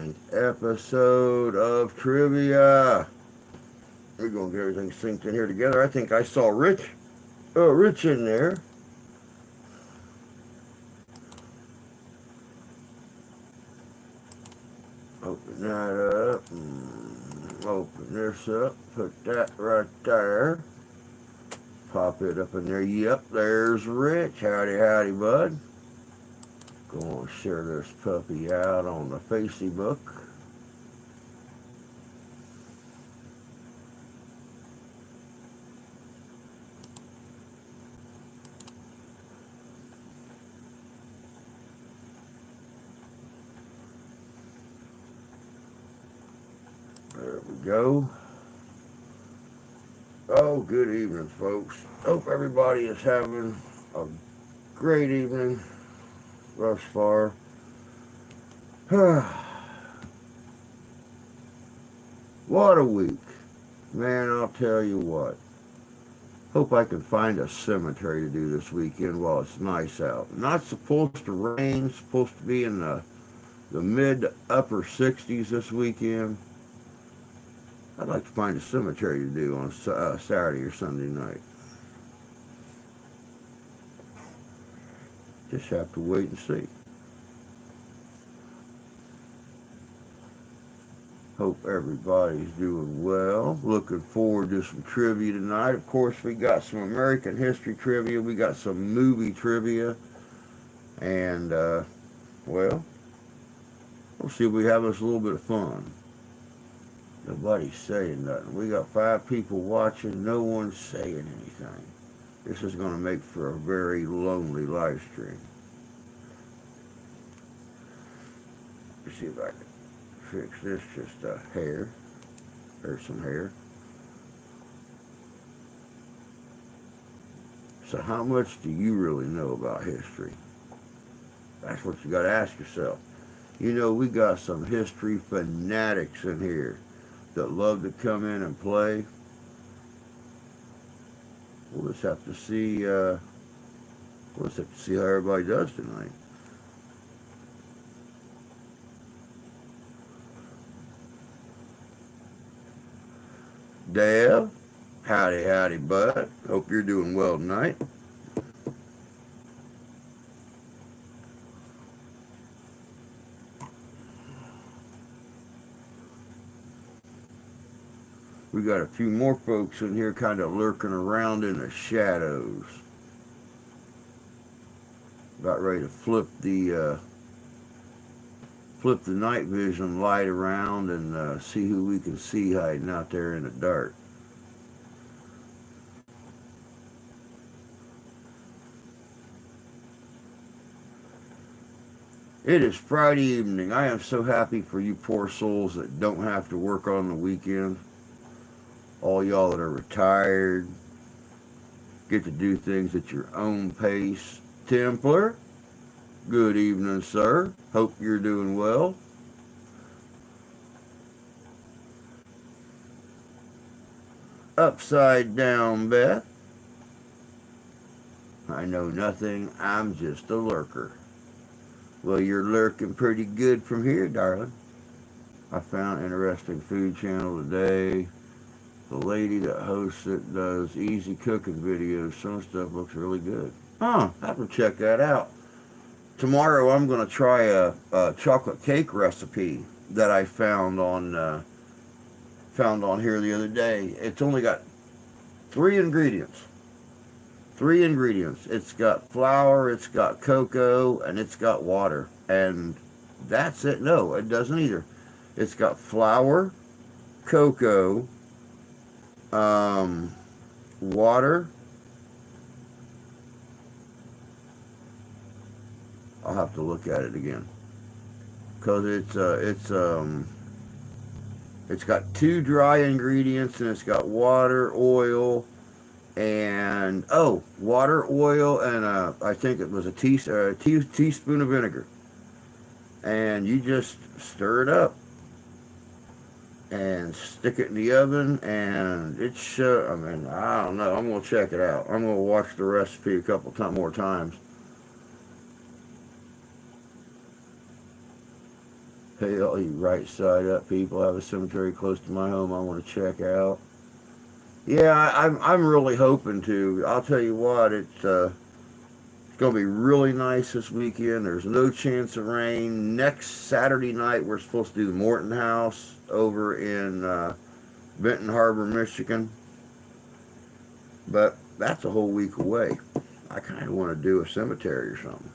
29th episode of Trivia. We're going to get everything synced in here together. I think I saw Rich in there. Open that up. Open this up. Put that right there. Pop it up in there. Yep, there's Rich. Howdy, howdy, bud. Going to share this puppy out on the Facebook. There we go. Oh, good evening, folks. Hope everybody is having a great evening thus far. What a week. Man, I'll tell you what. Hope I can find a cemetery to do this weekend while it's nice out. Not supposed to rain, supposed to be in the mid to upper 60s this weekend. I'd like to find a cemetery to do on Saturday or Sunday night. Just have to wait and see. Hope everybody's doing well. Looking forward to some trivia tonight. Of course, we got some American history trivia. We got some movie trivia. And, well, we'll see if we have us a little bit of fun. Nobody's saying nothing. We got 5 people watching. No one's saying anything. This is going to make for a very lonely live stream. Let's see if I can fix this just a hair. There's some hair. So how much do you really know about history? That's what you got to ask yourself. You know, we got some history fanatics in here that love to come in and play. We'll just have to see. We'll just have to see how everybody does tonight. Dale, howdy, howdy, bud. Hope you're doing well tonight. We got a few more folks in here kind of lurking around in the shadows. About ready to flip the night vision light around and see who we can see hiding out there in the dark. It is Friday evening. I am so happy for you poor souls that don't have to work on the weekend. All y'all that are retired, get to do things at your own pace. Templar, good evening, sir. Hope you're doing well. Upside down, Beth. I know nothing. I'm just a lurker. Well, you're lurking pretty good from here, darling. I found an interesting food channel today. The lady that hosts it does easy cooking videos. Some stuff looks really good. I have to check that out. Tomorrow I'm going to try a chocolate cake recipe that I found on here the other day. It's only got 3 ingredients. 3 ingredients. It's got flour, it's got cocoa, and it's got water. And that's it. No, it doesn't either. It's got flour, cocoa, water. I'll have to look at it again because it's got 2 dry ingredients and it's got water, oil, and water, oil, and I think it was a teaspoon of vinegar, and you just stir it up and stick it in the oven, and it's, I mean, I don't know. I'm going to check it out. I'm going to watch the recipe a couple more times. Hey, all you right side up people, I have a cemetery close to my home I want to check out. Yeah, I'm really hoping to. I'll tell you what, it's going to be really nice this weekend. There's no chance of rain. Next Saturday night, we're supposed to do the Morton House over in Benton Harbor, Michigan. But that's a whole week away. I kind of want to do a cemetery or something.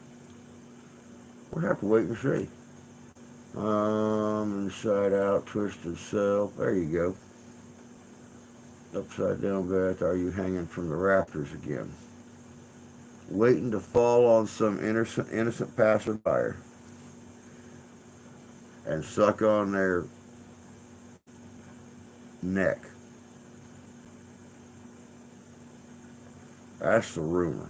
We'll have to wait and see. Inside out, twisted self. There you go. Upside down Beth, are you hanging from the rafters again? Waiting to fall on some innocent passerby and suck on their neck. That's the rumor.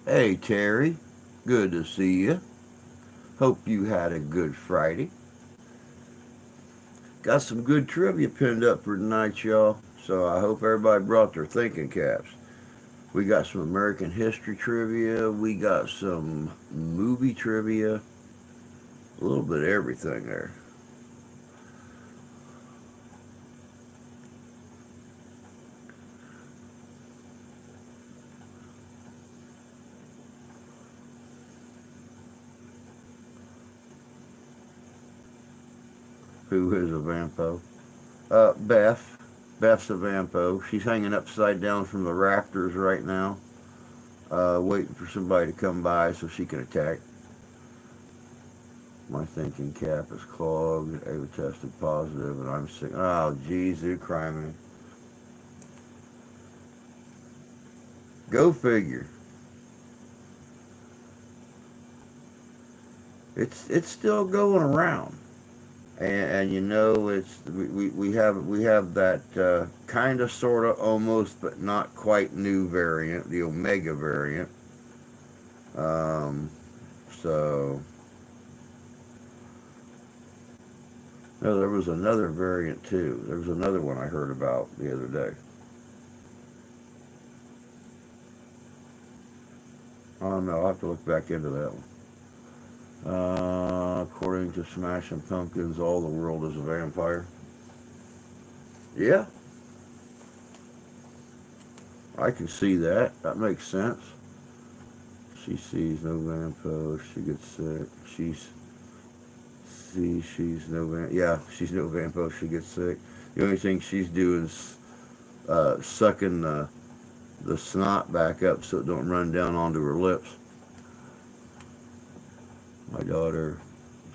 Hey, Terry. Good to see you. Hope you had a good Friday. Got some good trivia pinned up for tonight, y'all. So I hope everybody brought their thinking caps. We got some American history trivia. We got some movie trivia. A little bit of everything there. Who is a vampo? Beth. Beth's a vampo. She's hanging upside down from the rafters right now, waiting for somebody to come by so she can attack. My thinking cap is clogged. Ava tested positive, and I'm sick. Oh, jeez, you criminy. Go figure. It's still going around. And you know we have that kind of sort of almost but not quite new variant, the Omega variant. Um, so no, there was another variant too. There was another one I heard about the other day. Oh no, I'll have to look back into that one. According to Smashing Pumpkins, all the world is a vampire. Yeah, I can see that. That makes sense. She sees no vampo. She gets sick. She's no yeah, she's no vampo. She gets sick. The only thing she's doing is sucking the snot back up so it don't run down onto her lips. My daughter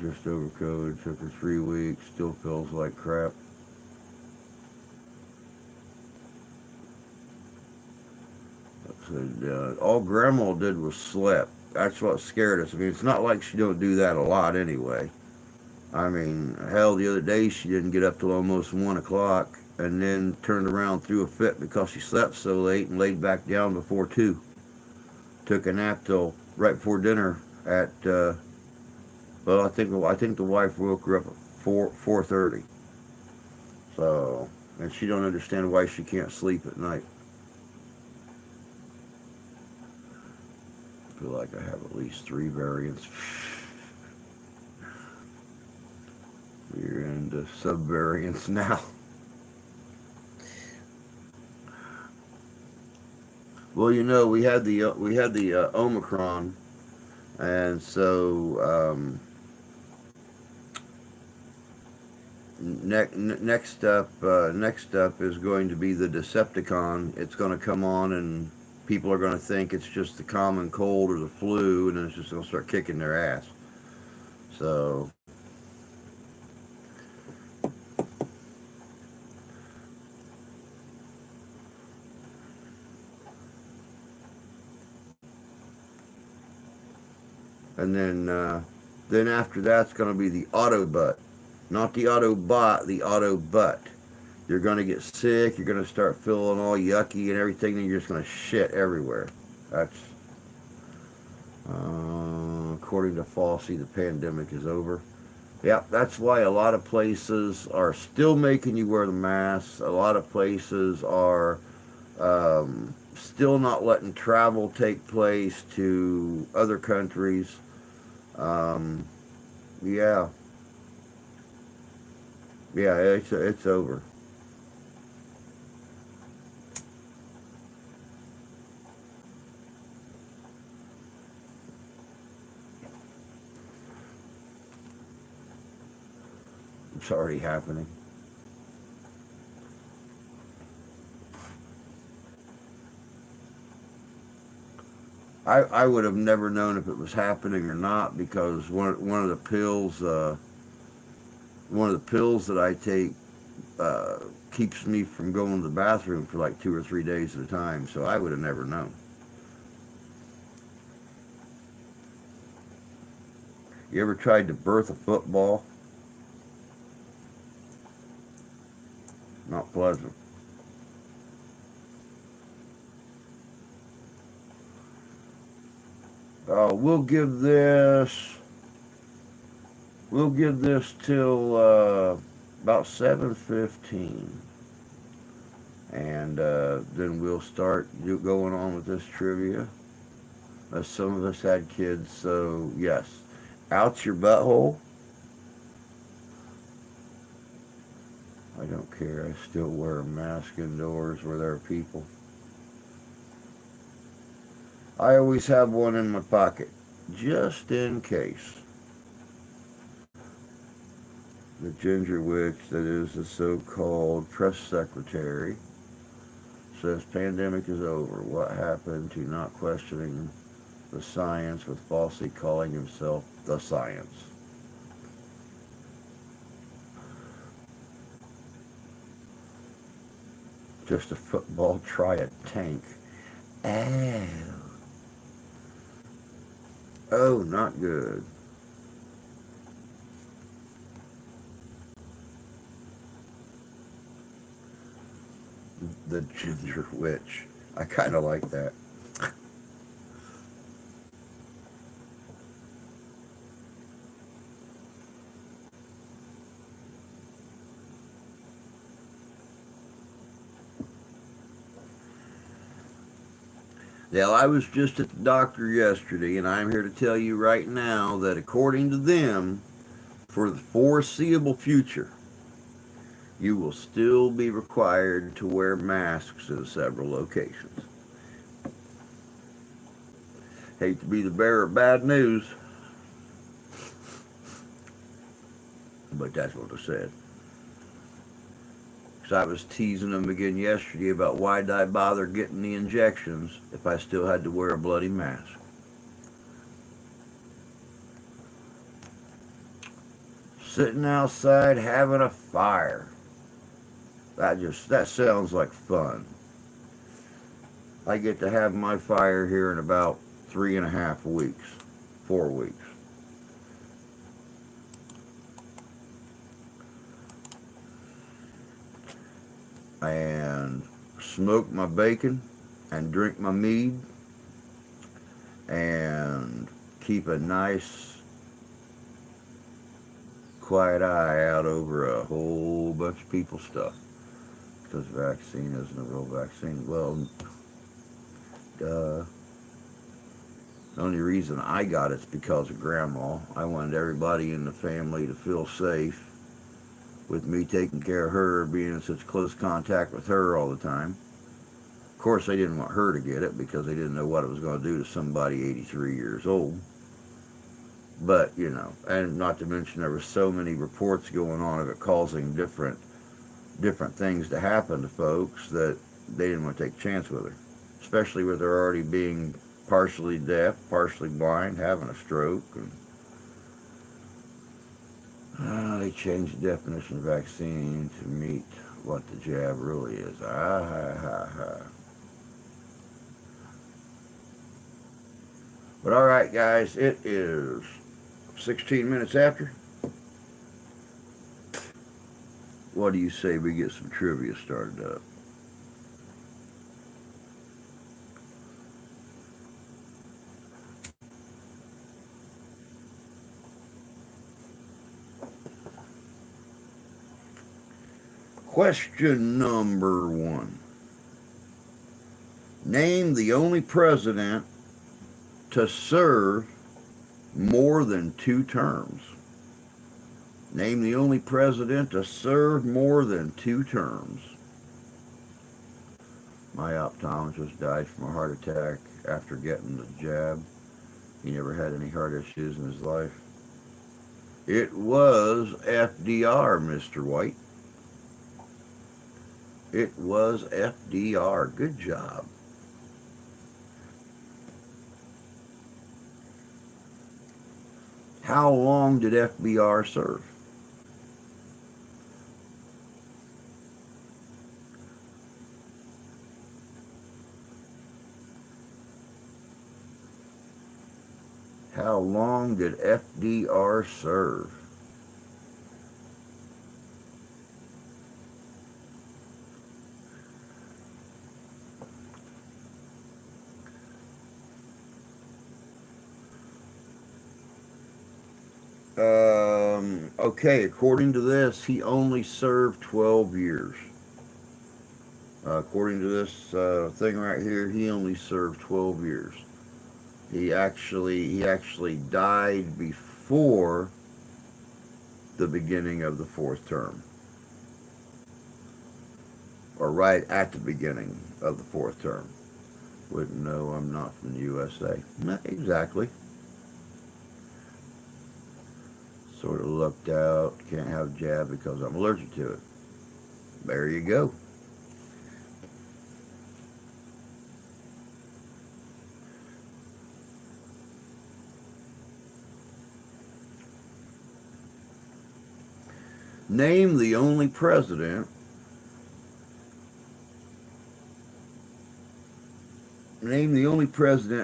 just over COVID. Took her 3 weeks. Still feels like crap. Said, all grandma did was slept. That's what scared us. I mean, it's not like she don't do that a lot anyway. I mean, hell, the other day she didn't get up till almost 1 o'clock, and then turned around, threw a fit because she slept so late, and laid back down before 2. Took a nap till right before dinner at well, I think the wife woke her up at 4:30. So, and she don't understand why she can't sleep at night. I feel like I have at least 3 variants. We're into subvariants now. Well, you know, we had the Omicron, and so next up is going to be the Decepticon. It's going to come on, and people are going to think it's just the common cold or the flu, and then it's just going to start kicking their ass. So and then after that's going to be the Autobot, not the Autobot, the Autobut. You're going to get sick. You're going to start feeling all yucky and everything, and you're just going to shit everywhere. That's according to Fauci, the pandemic is over. Yeah, that's why a lot of places are still making you wear the mask. A lot of places are still not letting travel take place to other countries. Um, yeah, yeah, it's over. It's already happening. I would have never known if it was happening or not because one of the pills that I take uh, keeps me from going to the bathroom for like 2 or 3 days at a time. So I would have never known. You ever tried to birth a football? Not pleasant. We'll give this. We'll give this till about 7:15, and then we'll start going on with this trivia. Some of us had kids, so yes. Out your butthole. I don't care. I still wear a mask indoors where there are people. I always have one in my pocket, just in case. The ginger witch, that is the so-called press secretary, says pandemic is over. What happened to not questioning the science with falsely calling himself the science? Just a football, try a tank. Oh. Oh, not good. The ginger witch. I kind of like that. Now, I was just at the doctor yesterday, and I'm here to tell you right now that according to them, for the foreseeable future, you will still be required to wear masks in several locations. Hate to be the bearer of bad news, but that's what they said. Because I was teasing them again yesterday about why did I bother getting the injections if I still had to wear a bloody mask. Sitting outside having a fire. That sounds like fun. I get to have my fire here in about 3.5 weeks, 4 weeks. And smoke my bacon and drink my mead and keep a nice quiet eye out over a whole bunch of people's stuff. Because vaccine isn't a real vaccine. Well, the only reason I got it's because of Grandma. I wanted everybody in the family to feel safe with me taking care of her, being in such close contact with her all the time. Of course, they didn't want her to get it because they didn't know what it was going to do to somebody 83 years old. But, and not to mention there were so many reports going on of it causing different things to happen to folks that they didn't want to take a chance with her. Especially with her already being partially deaf, partially blind, having a stroke. And they changed the definition of vaccine to meet what the jab really is. Ah, ha, ha, ha. But all right, guys, it is 16 minutes after. What do you say we get some trivia started up? Question number 1. Name the only president to serve more than 2 terms. Name the only president to serve more than 2 terms. My optometrist died from a heart attack after getting the jab. He never had any heart issues in his life. It was FDR, Mr. White. It was FDR. Good job. How long did FDR serve? How long did FDR serve? Okay, according to this, he only served 12 years. According to this thing right here, he only served 12 years. He actually died before the beginning of the 4th term, or right at the beginning of the 4th term. Wouldn't know, I'm not from the USA. Not exactly. Sort of lucked out. Can't have a jab because I'm allergic to it. There you go. Name the only president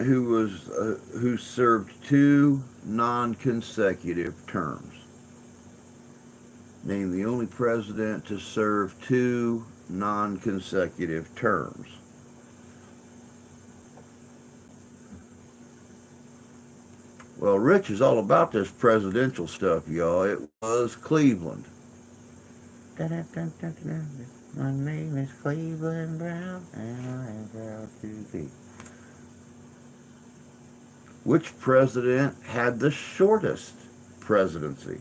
who served 2 non-consecutive terms. Name the only president to serve 2 non-consecutive terms. Well, Rich is all about this presidential stuff, y'all. It was Cleveland. My name is Cleveland Brown, and I am proud to be. Which president had the shortest presidency?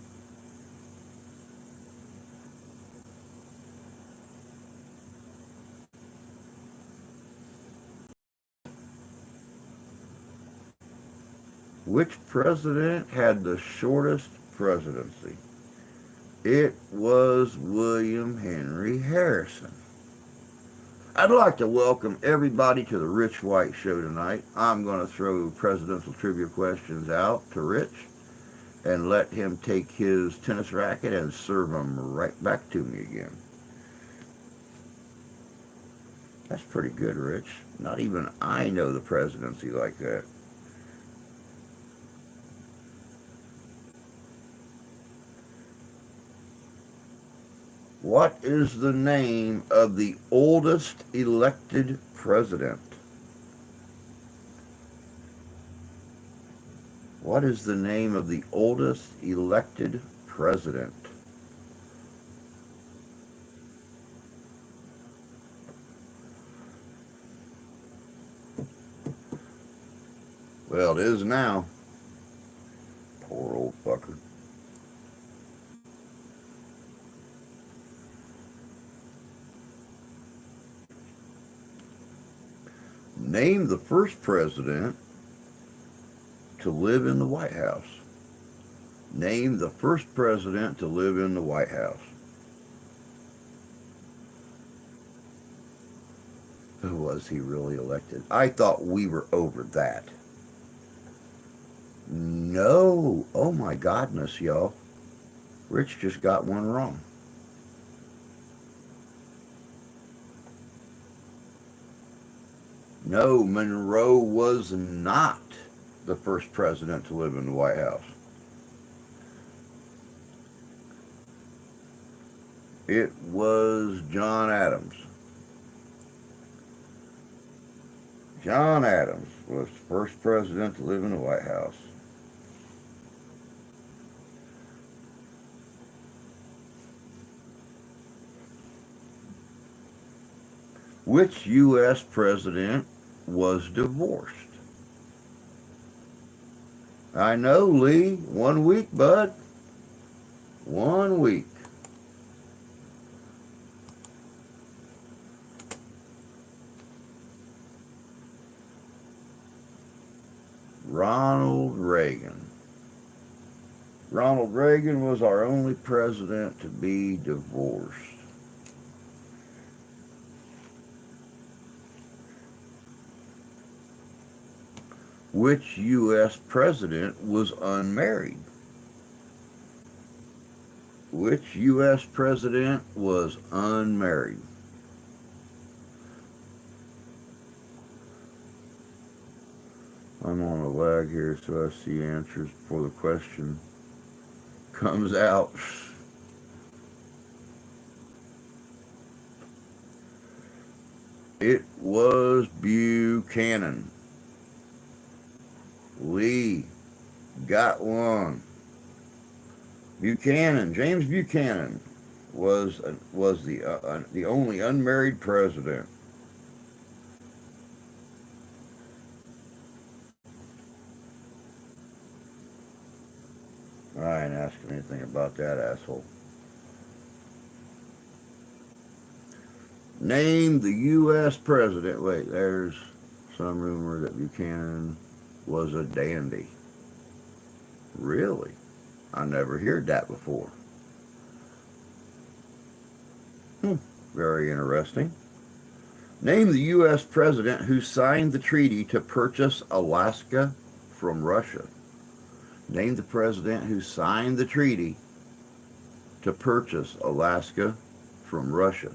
Which president had the shortest presidency? It was William Henry Harrison. I'd like to welcome everybody to the Rich White Show tonight. I'm going to throw presidential trivia questions out to Rich and let him take his tennis racket and serve them right back to me again. That's pretty good, Rich. Not even I know the presidency like that. What is the name of the oldest elected president? What is the name of the oldest elected president? Well, it is now. Poor old fucker. Name the first president to live in the White House. Name the first president to live in the White House. Was he really elected? I thought we were over that. No. Oh my goodness, y'all. Rich just got one wrong. No, Monroe was not the first president to live in the White House. It was John Adams. John Adams was the first president to live in the White House. Which U.S. president was divorced? I know, Lee. 1 week, bud. 1 week. Ronald Reagan. Ronald Reagan was our only president to be divorced. Which U.S. president was unmarried? Which U.S. president was unmarried? I'm on a lag here, so I see answers before the question comes out. It was Buchanan. Lee got one. Buchanan, James Buchanan, was the only unmarried president. I ain't asking anything about that asshole. Name the U.S. president. Wait, there's some rumor that Buchanan was a dandy. Really? I never heard that before. Very interesting. Name the U.S. president who signed the treaty to purchase Alaska from Russia. Name the president who signed the treaty to purchase Alaska from Russia.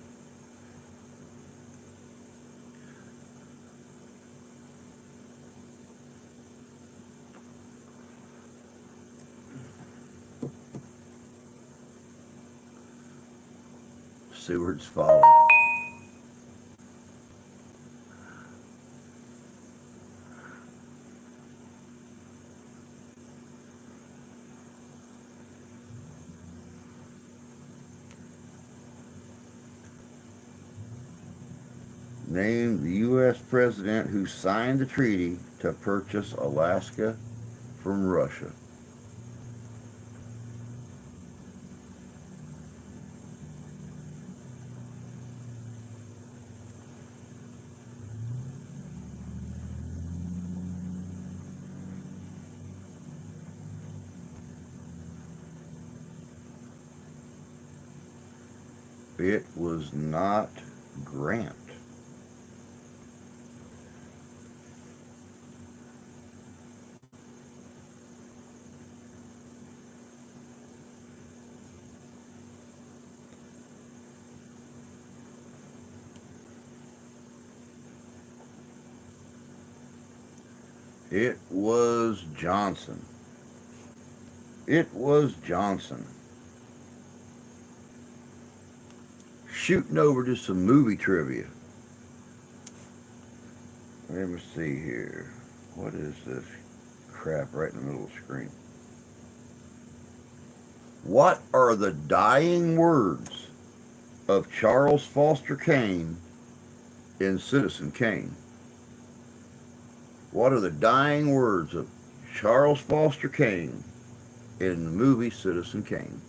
Seward's Folly. Name the U.S. president who signed the treaty to purchase Alaska from Russia. It was not Grant. It was Johnson. It was Johnson. Shooting over to some movie trivia. Let me see here. What is this crap right in the middle of the screen? What are the dying words of Charles Foster Kane in Citizen Kane? What are the dying words of Charles Foster Kane in the movie Citizen Kane?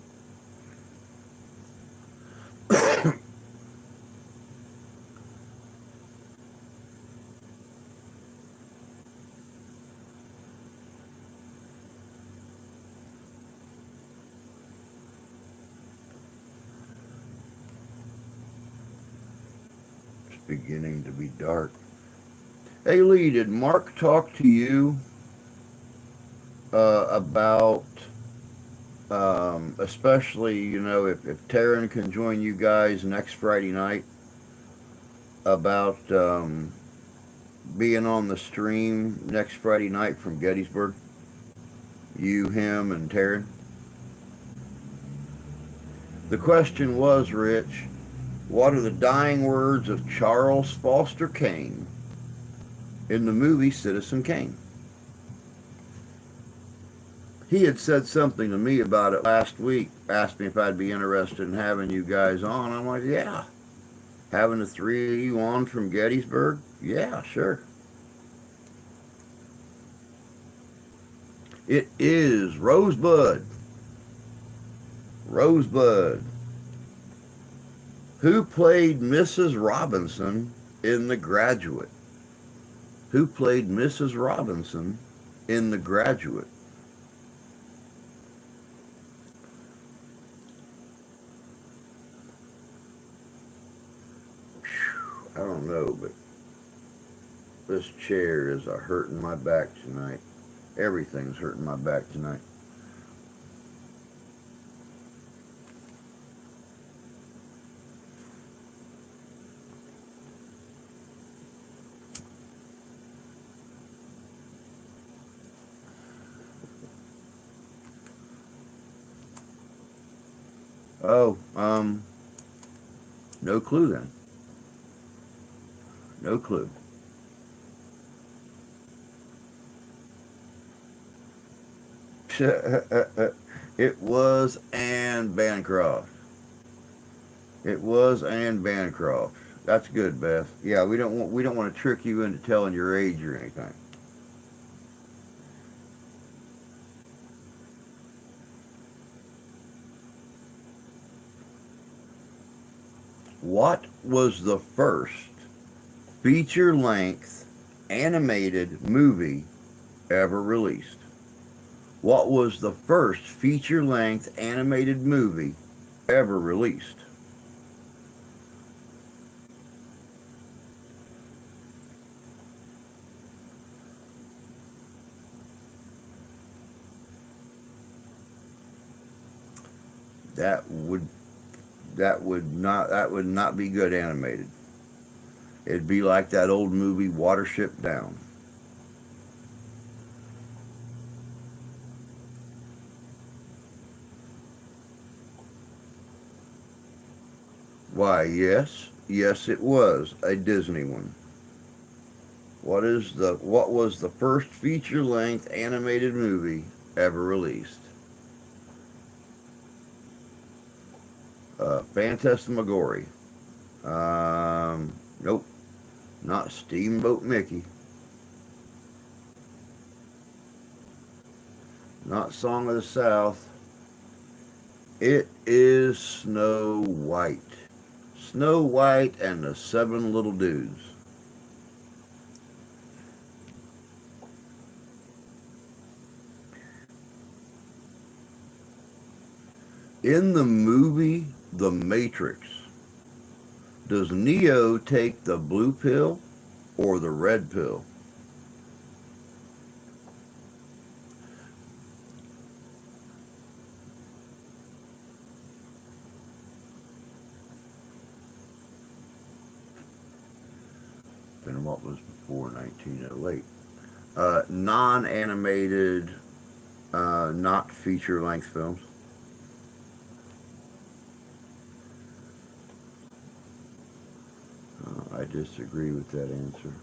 It's beginning to be dark. Hey Lee, did Mark talk to you about, especially, if Taryn can join you guys next Friday night, about being on the stream next Friday night from Gettysburg? You, him, and Taryn? The question was, Rich, what are the dying words of Charles Foster Kane in the movie Citizen Kane? He had said something to me about it last week, asked me if I'd be interested in having you guys on. I'm like, yeah. Having the three of you on from Gettysburg? Yeah, sure. It is Rosebud. Rosebud. Who played Mrs. Robinson in The Graduate? Who played Mrs. Robinson in The Graduate? I don't know, but this chair is a hurting my back tonight. Everything's hurting my back tonight. Oh, no clue then. No clue. It was Anne Bancroft. It was Anne Bancroft. That's good, Beth. Yeah, we don't want to trick you into telling your age or anything. What was the first feature-length animated movie ever released? What was the first feature-length animated movie ever released? That would that would not be good animated. It'd be like that old movie Watership Down. Why, yes. Yes, it was a Disney one. What was the first feature-length animated movie ever released? Phantasmagoria. Nope, not Steamboat Mickey. Not Song of the South. It is Snow White. Snow White and the Seven Little Dudes. In the movie The Matrix, does Neo take the blue pill or the red pill? And what was before 1908? Non-animated, not feature-length films. I disagree with that answer.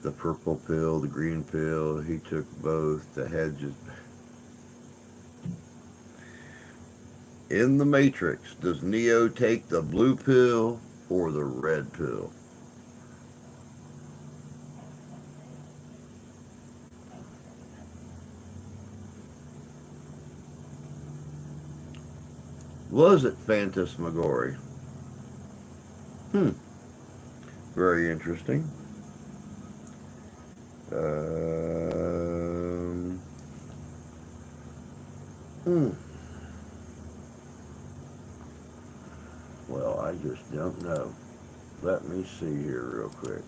The purple pill, the green pill, he took both. The head just. In the Matrix, does Neo take the blue pill or the red pill? Was it Phantasmagoria? Hmm. Very interesting. Um, hmm. Well, I just don't know. Let me see here real quick.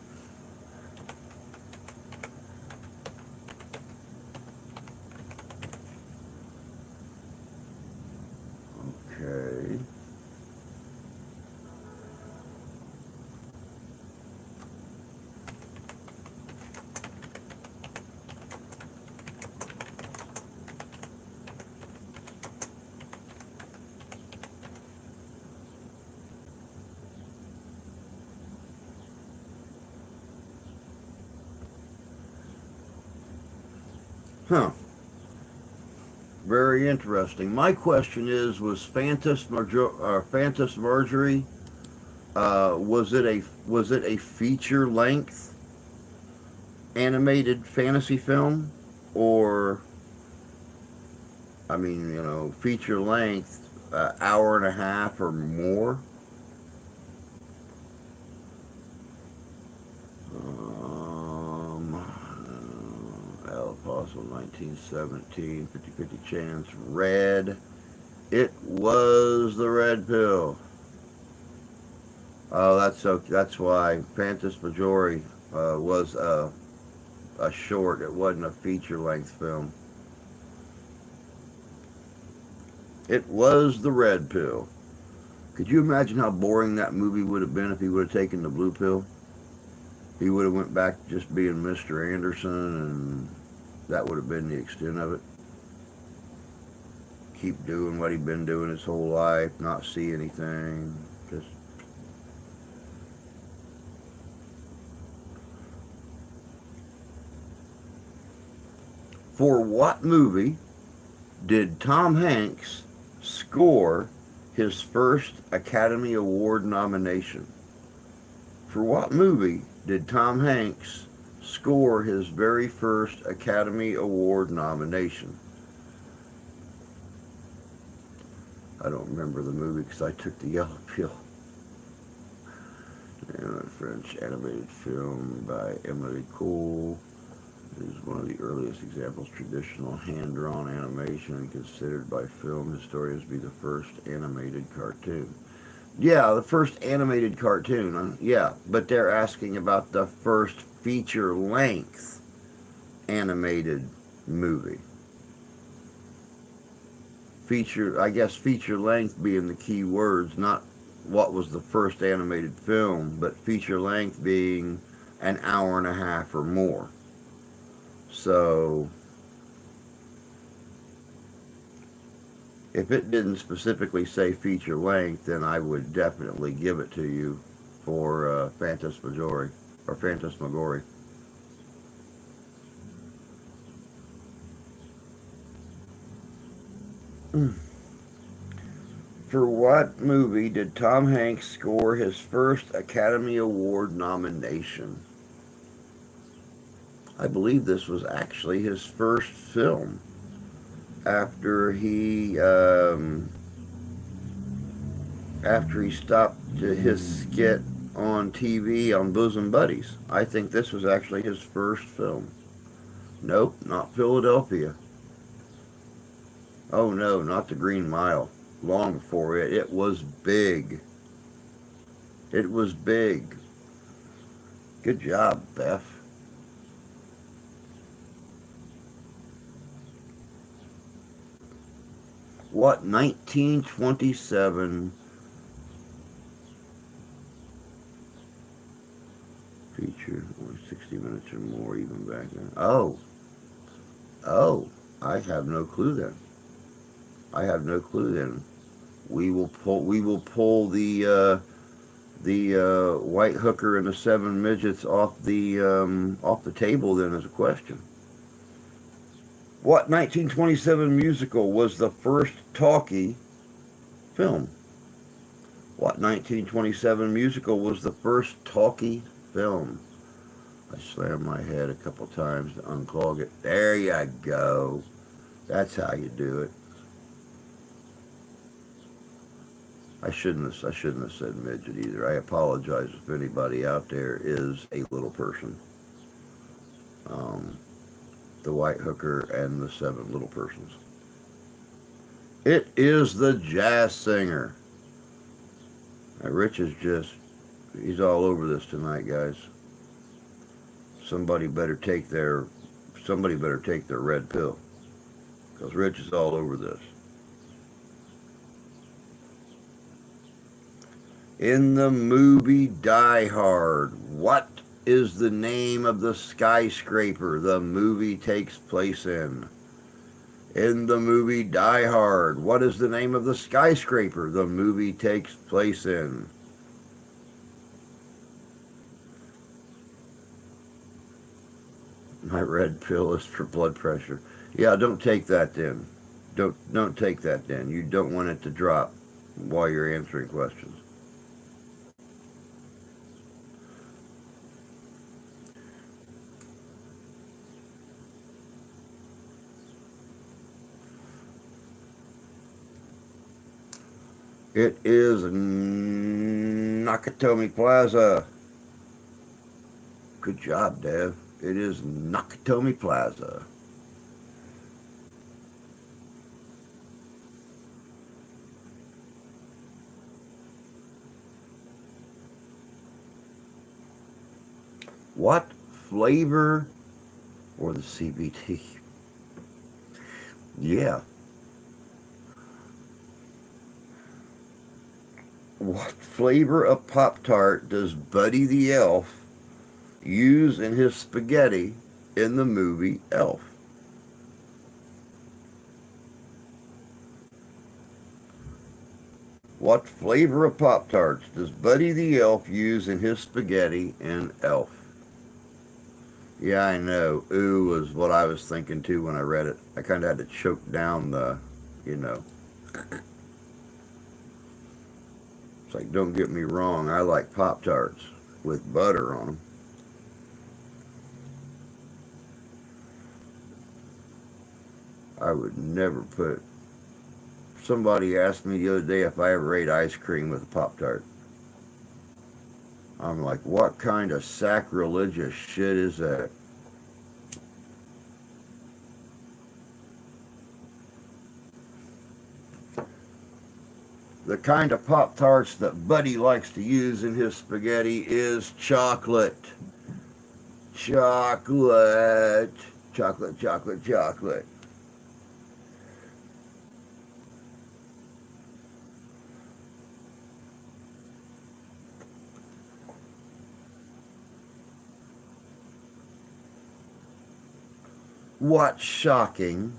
Okay. Huh. Very interesting. My question is, was Phantasmagoria, was it a feature length animated fantasy film, or I mean, feature length, hour and a half or more? El Paso, 1917, 50-50 chance, red. It was the red pill. Oh, that's okay. That's why Phantasmagoria was a short. It wasn't a feature-length film. It was the red pill. Could you imagine how boring that movie would have been if he would have taken the blue pill? He would have went back to just being Mr. Anderson, and that would have been the extent of it. Keep doing what he'd been doing his whole life, not see anything. Just for what movie did Tom Hanks score his first Academy Award nomination? For what movie did Tom Hanks score his very first Academy Award nomination? I don't remember the movie because I took the yellow pill. A French animated film by Emily Cole. It is one of the earliest examples of traditional hand-drawn animation and considered by film historians to be the first animated cartoon. Yeah, the first animated cartoon. Yeah, but they're asking about the first feature-length animated movie. I guess feature-length being the key words, not what was the first animated film, but feature-length being an hour and a half or more. So, if it didn't specifically say feature length, then I would definitely give it to you for Phantasmagoria or Phantasmagoria. For what movie did Tom Hanks score his first Academy Award nomination? I believe this was actually his first film after he stopped his skit on TV on Bosom Buddies. I think this was actually his first film. Nope, not Philadelphia. Oh no, not The Green Mile. Long before it. It was big. It was big. Good job, Beth. What 1927 feature, or 60 minutes or more even back then? Oh, I have no clue then. I have no clue then. We will pull the white hooker and the seven midgets off the table then as a question. What 1927 musical was the first talkie film? What 1927 musical was the first talkie film? I slammed my head a couple times to unclog it. There you go. That's how you do it. I shouldn't have said midget either. I apologize if anybody out there is a little person. The white hooker and the seven little persons. It is the jazz singer. Now, Rich is he's all over this tonight, guys. Somebody better take their red pill, because Rich is all over this. In the movie Die Hard, what is the name of the skyscraper the movie takes place in? In the movie Die Hard, what is the name of the skyscraper the movie takes place in? My red pill is for blood pressure. Yeah, don't take that then. Don't take that then. You don't want it to drop while you're answering questions. It is Nakatomi Plaza. Good job, Dev. It is Nakatomi Plaza. What flavor or the CBT? Yeah. What flavor of Pop-Tart does Buddy the Elf use in his spaghetti in the movie Elf? What flavor of Pop-Tarts does Buddy the Elf use in his spaghetti in Elf? Yeah, I know. Ooh was what I was thinking too when I read it. I kind of had to choke down the, you know. It's like, don't get me wrong, I like Pop-Tarts with butter on them. I would never put. Somebody asked me the other day if I ever ate ice cream with a Pop-Tart. I'm like, what kind of sacrilegious shit is that? The kind of Pop-Tarts that Buddy likes to use in his spaghetti is chocolate. Chocolate. Chocolate, chocolate, chocolate. What shocking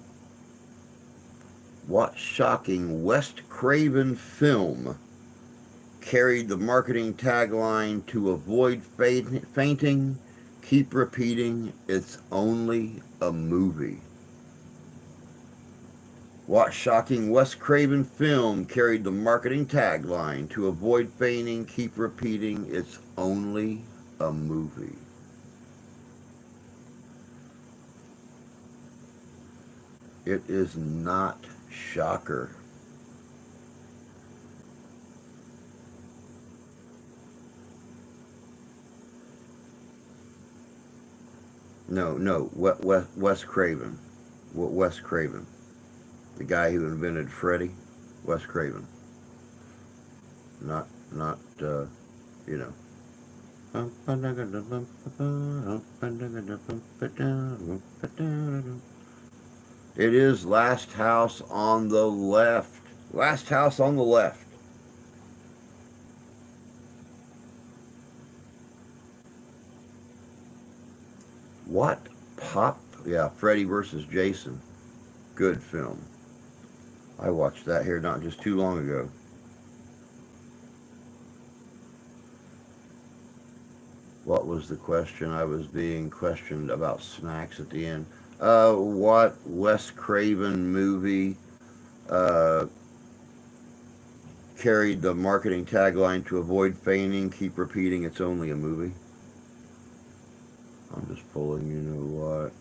West Craven film carried the marketing tagline to avoid fainting, keep repeating, it's only a movie? What shocking Wes Craven film carried the marketing tagline to avoid fainting, keep repeating, it's only a movie? It is not Shocker. No, Wes Craven. Wes Craven. The guy who invented Freddy. Wes Craven. Not, you know. It is Last House on the Left. Last House on the Left. What pop? Yeah, Freddy versus Jason. Good film. I watched that here not just too long ago. What was the question? I was being questioned about snacks at the end. What Wes Craven movie carried the marketing tagline to avoid fainting, keep repeating, it's only a movie? I'm just pulling you know what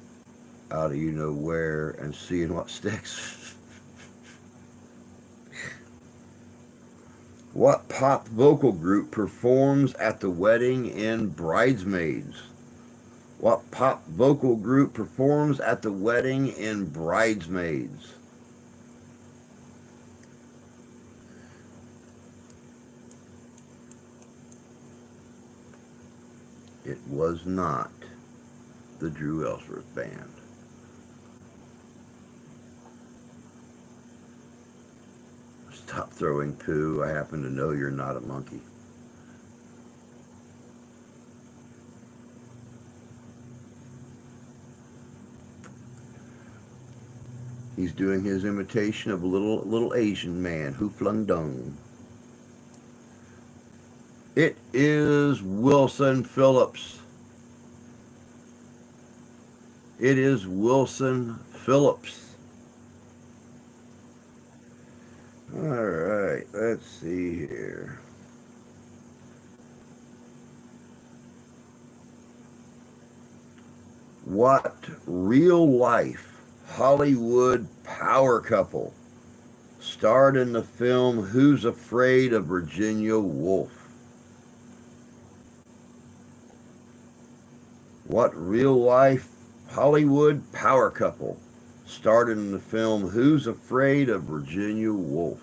out of you know where and seeing what sticks. What pop vocal group performs at the wedding in Bridesmaids? What pop vocal group performs at the wedding in Bridesmaids? It was not the Drew Ellsworth Band. Stop throwing poo. I happen to know you're not a monkey. He's doing his imitation of a little Asian man who flung dung. It is Wilson Phillips. It is Wilson Phillips. Alright, let's see here. What real-life Hollywood power couple starred in the film Who's Afraid of Virginia Woolf? What real-life Hollywood power couple starred in the film Who's Afraid of Virginia Woolf?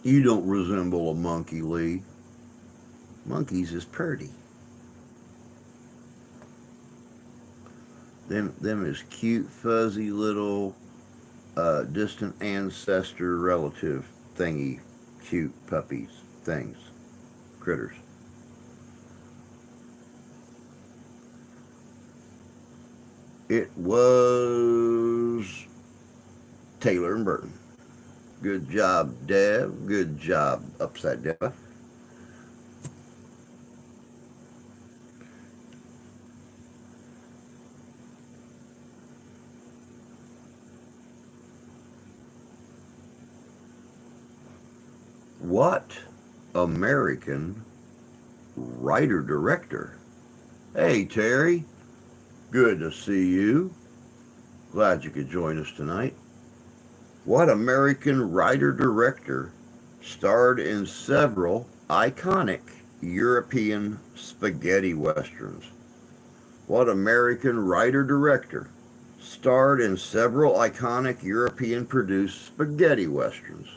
You don't resemble a monkey, Lee. Monkeys is purty. Them is cute, fuzzy little distant ancestor relative thingy, cute puppies, things, critters. It was Taylor and Burton. Good job, Deb. Good job, Upside Down. What American writer-director? Hey, Terry. Good to see you. Glad you could join us tonight. What American writer-director starred in several iconic European spaghetti westerns? What American writer-director starred in several iconic European-produced spaghetti westerns?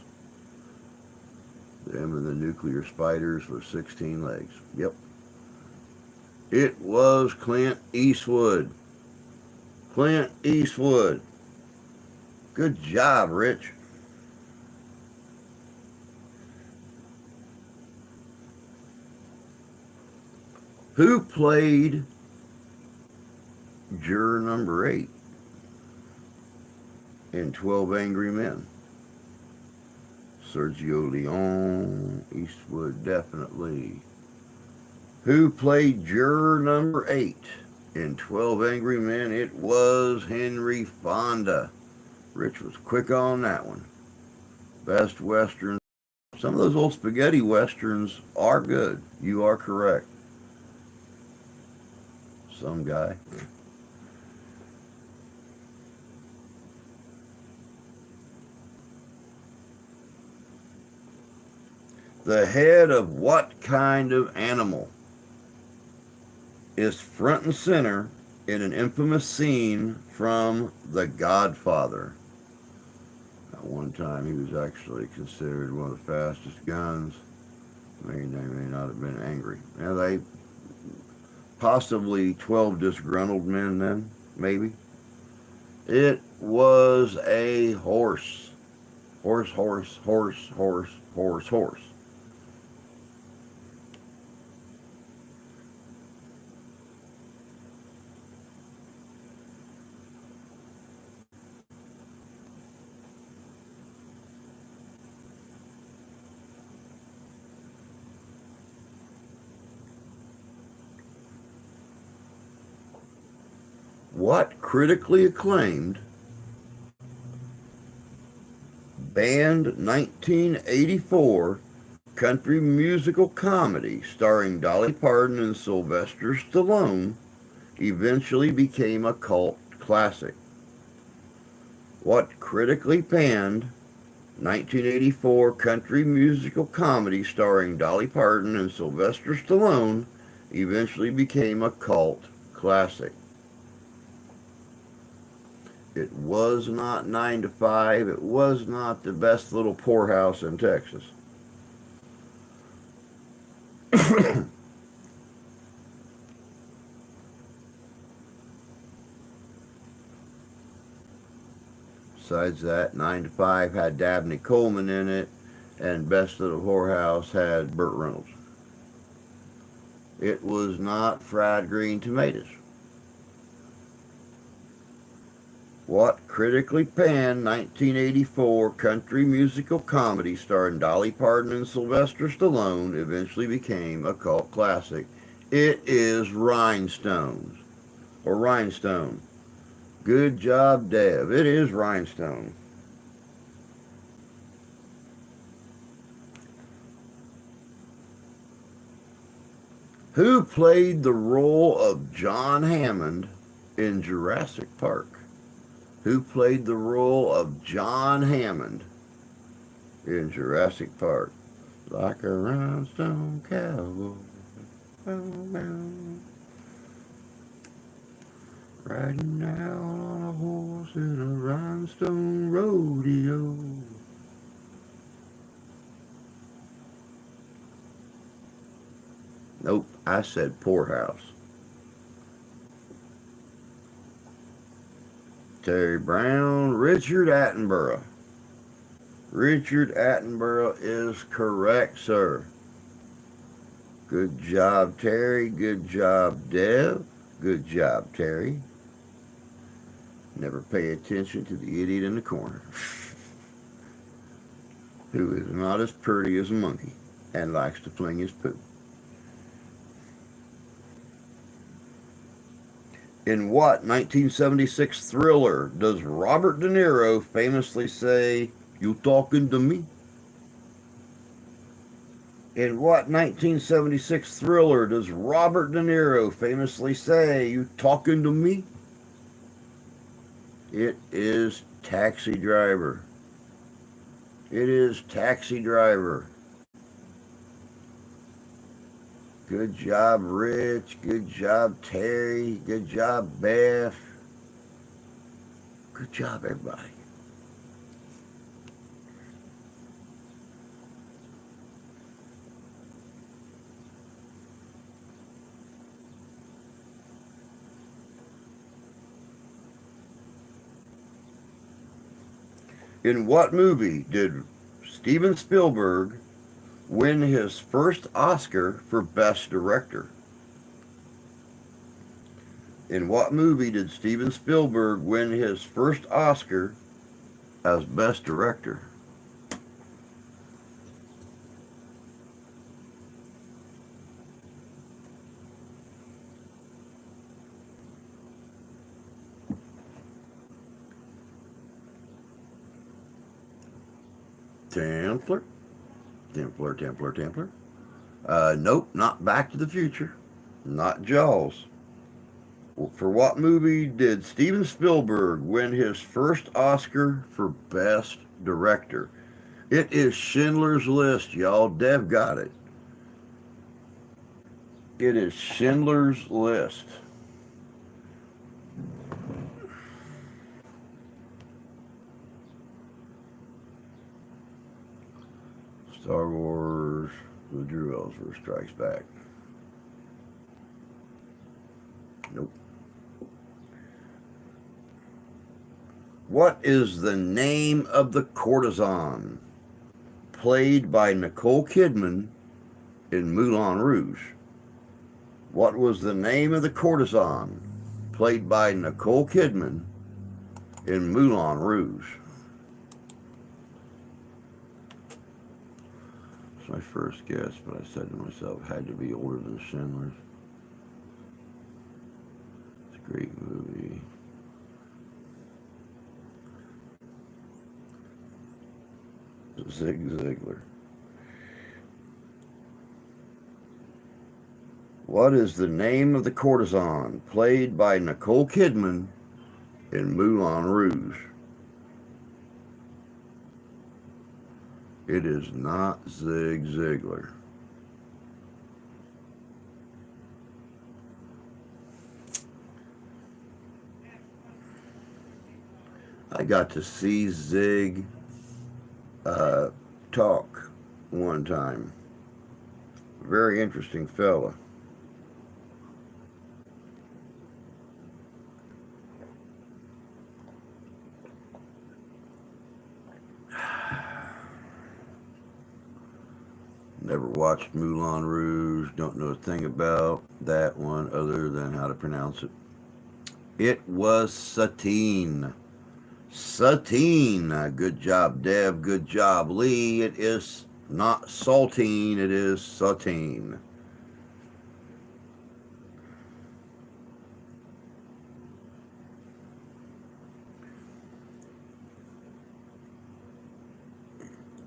Them and the nuclear spiders with 16 legs. Yep. It was Clint Eastwood. Clint Eastwood. Good job, Rich. Who played juror number 8 in 12 Angry Men? Sergio Leone, Eastwood, definitely. Who played juror number 8 in 12 Angry Men? It was Henry Fonda. Rich was quick on that one. Best Westerns. Some of those old spaghetti Westerns are good. You are correct. Some guy. The head of what kind of animal is front and center in an infamous scene from The Godfather? At one time, he was actually considered one of the fastest guns. They may not have been angry. Now, they possibly 12 disgruntled men then, maybe. It was a horse. Horse, horse, horse, horse, horse, horse. What critically acclaimed banned 1984 country musical comedy starring Dolly Parton and Sylvester Stallone eventually became a cult classic? What critically panned 1984 country musical comedy starring Dolly Parton and Sylvester Stallone eventually became a cult classic? It was not 9 to 5. It was not The Best Little Poorhouse in Texas. Besides that, 9 to 5 had Dabney Coleman in it, and Best Little Whorehouse had Burt Reynolds. It was not Fried Green Tomatoes. What critically panned 1984 country musical comedy starring Dolly Parton and Sylvester Stallone eventually became a cult classic? It is Rhinestones, or Rhinestone. Good job, Dev. It is Rhinestone. Who played the role of John Hammond in Jurassic Park? Who played the role of John Hammond in Jurassic Park? Like a rhinestone cowboy, riding out on a horse in a rhinestone rodeo. Nope, I said poorhouse. Terry Brown, Richard Attenborough. Richard Attenborough is correct, sir. Good job, Terry. Good job, Dev. Good job, Terry. Never pay attention to the idiot in the corner, who is not as pretty as a monkey and likes to fling his poo. In what 1976 thriller does Robert De Niro famously say, "You talking to me"? In what 1976 thriller does Robert De Niro famously say, "You talking to me"? It is Taxi Driver. It is Taxi Driver. Good job, Rich. Good job, Terry. Good job, Beth. Good job, everybody. In what movie did Steven Spielberg win his first Oscar for Best Director? In what movie did Steven Spielberg win his first Oscar as Best Director? Templar. Templar. Nope, not Back to the Future. Not Jaws. For what movie did Steven Spielberg win his first Oscar for Best Director? It is Schindler's List, y'all. Dev got it. It is Schindler's List. Star Wars, Woodrow Ellsworth Strikes Back. Nope. What is the name of the courtesan played by Nicole Kidman in Moulin Rouge? What was the name of the courtesan played by Nicole Kidman in Moulin Rouge? It's my first guess, but I said to myself, it had to be older than Schindler's. It's a great movie. Zig Ziglar. What is the name of the courtesan played by Nicole Kidman in Moulin Rouge? It is not Zig Ziglar. I got to see Zig talk one time. Very interesting fella. Never watched Moulin Rouge. Don't know a thing about that one other than how to pronounce it. It was Satine. Satine. Good job, Deb. Good job, Lee. It is not saltine, it is satine.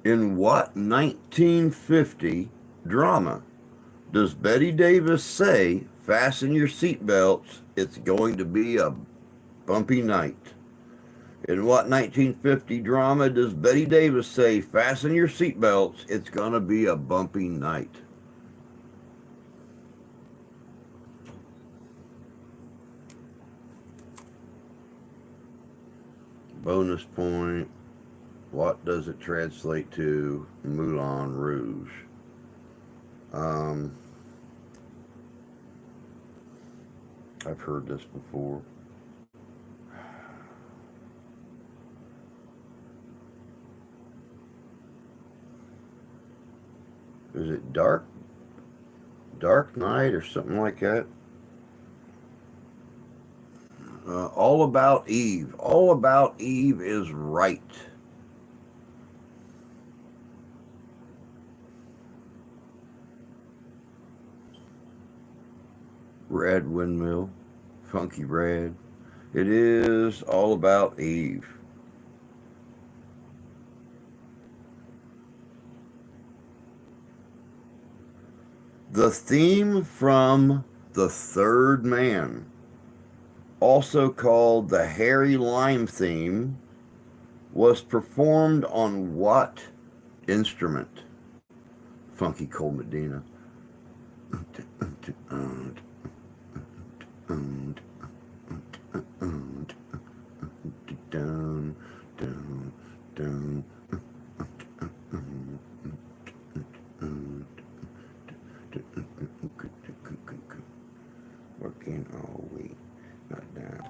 In what 1950 drama does Betty Davis say, "Fasten your seatbelts, it's going to be a bumpy night"? In what 1950 drama does Betty Davis say, "Fasten your seatbelts, it's going to be a bumpy night"? Bonus point. What does it translate to? Moulin Rouge. I've heard this before. Is it Dark Knight or something like that? All About Eve. All About Eve is right. Red Windmill. Funky Red. It is All About Eve. The theme from The Third Man, also called the Harry Lime theme, was performed on what instrument? Funky Cole Medina. Working all week, not down.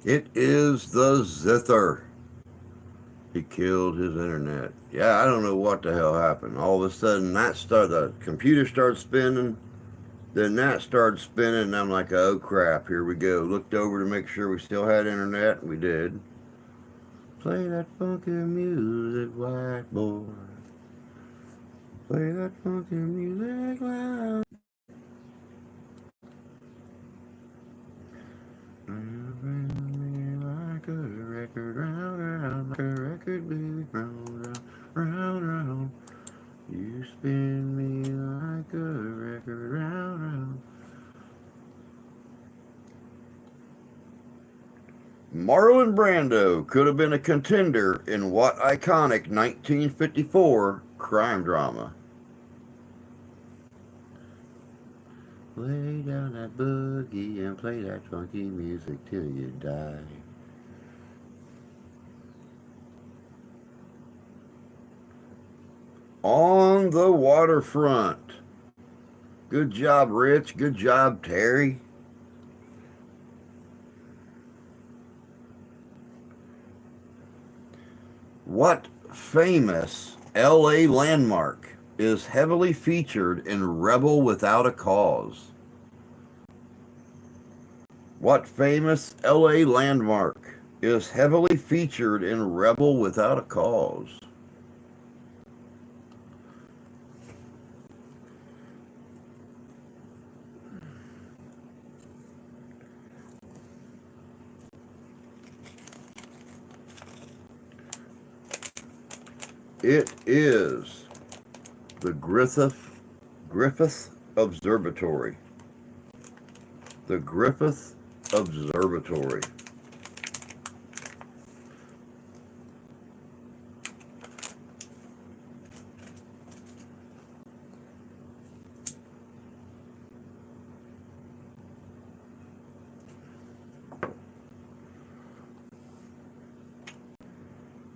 It is the zither. He killed his internet. Yeah, I don't know what the hell happened. All of a sudden, the computer started spinning. Then that started spinning, and I'm like, oh crap, here we go. Looked over to make sure we still had internet, and we did. Play that funky music, white boy. Play that funky music loud. Like a record, round, round, like a record, baby, round, round, round, round. You spin me like a record, round, round. Marlon Brando could have been a contender in what iconic 1954 crime drama? Lay down that boogie and play that funky music till you die. On the Waterfront. Good job, Rich. Good job, Terry. What famous LA landmark is heavily featured in Rebel Without a Cause? What famous LA landmark is heavily featured in Rebel Without a Cause? It is the Griffith Observatory. The Griffith Observatory.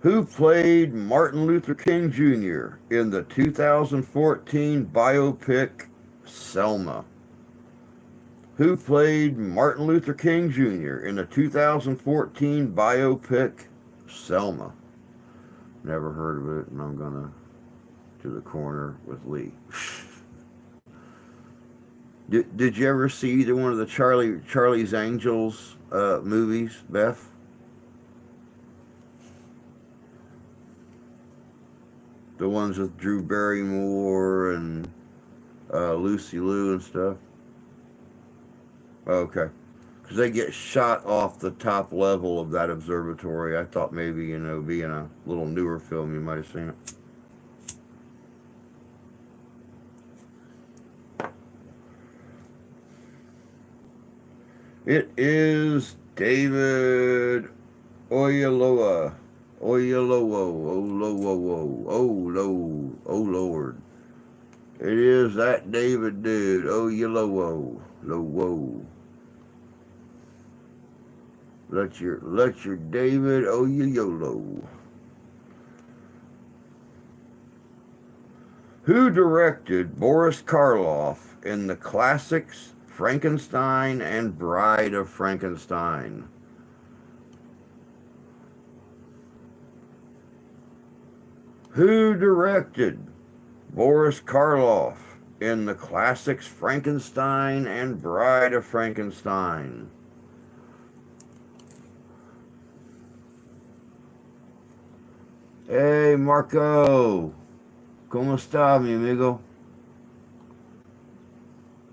Who played Martin Luther King Jr. in the 2014 biopic Selma? Who played Martin Luther King Jr. in the 2014 biopic Selma? Never heard of it, and I'm gonna to the corner with Lee. Did you ever see either one of the Charlie's Angels movies, Beth? The ones with Drew Barrymore and Lucy Liu and stuff? Okay. Because they get shot off the top level of that observatory. I thought maybe, being a little newer film, you might have seen it. It is David Oyelowo. Oh Lord. It is that David dude, Oyelowo. Let your David Oyelowo. Who directed Boris Karloff in the classics Frankenstein and Bride of Frankenstein? Who directed Boris Karloff in the classics Frankenstein and Bride of Frankenstein? Hey, Marco. ¿Cómo está, mi amigo?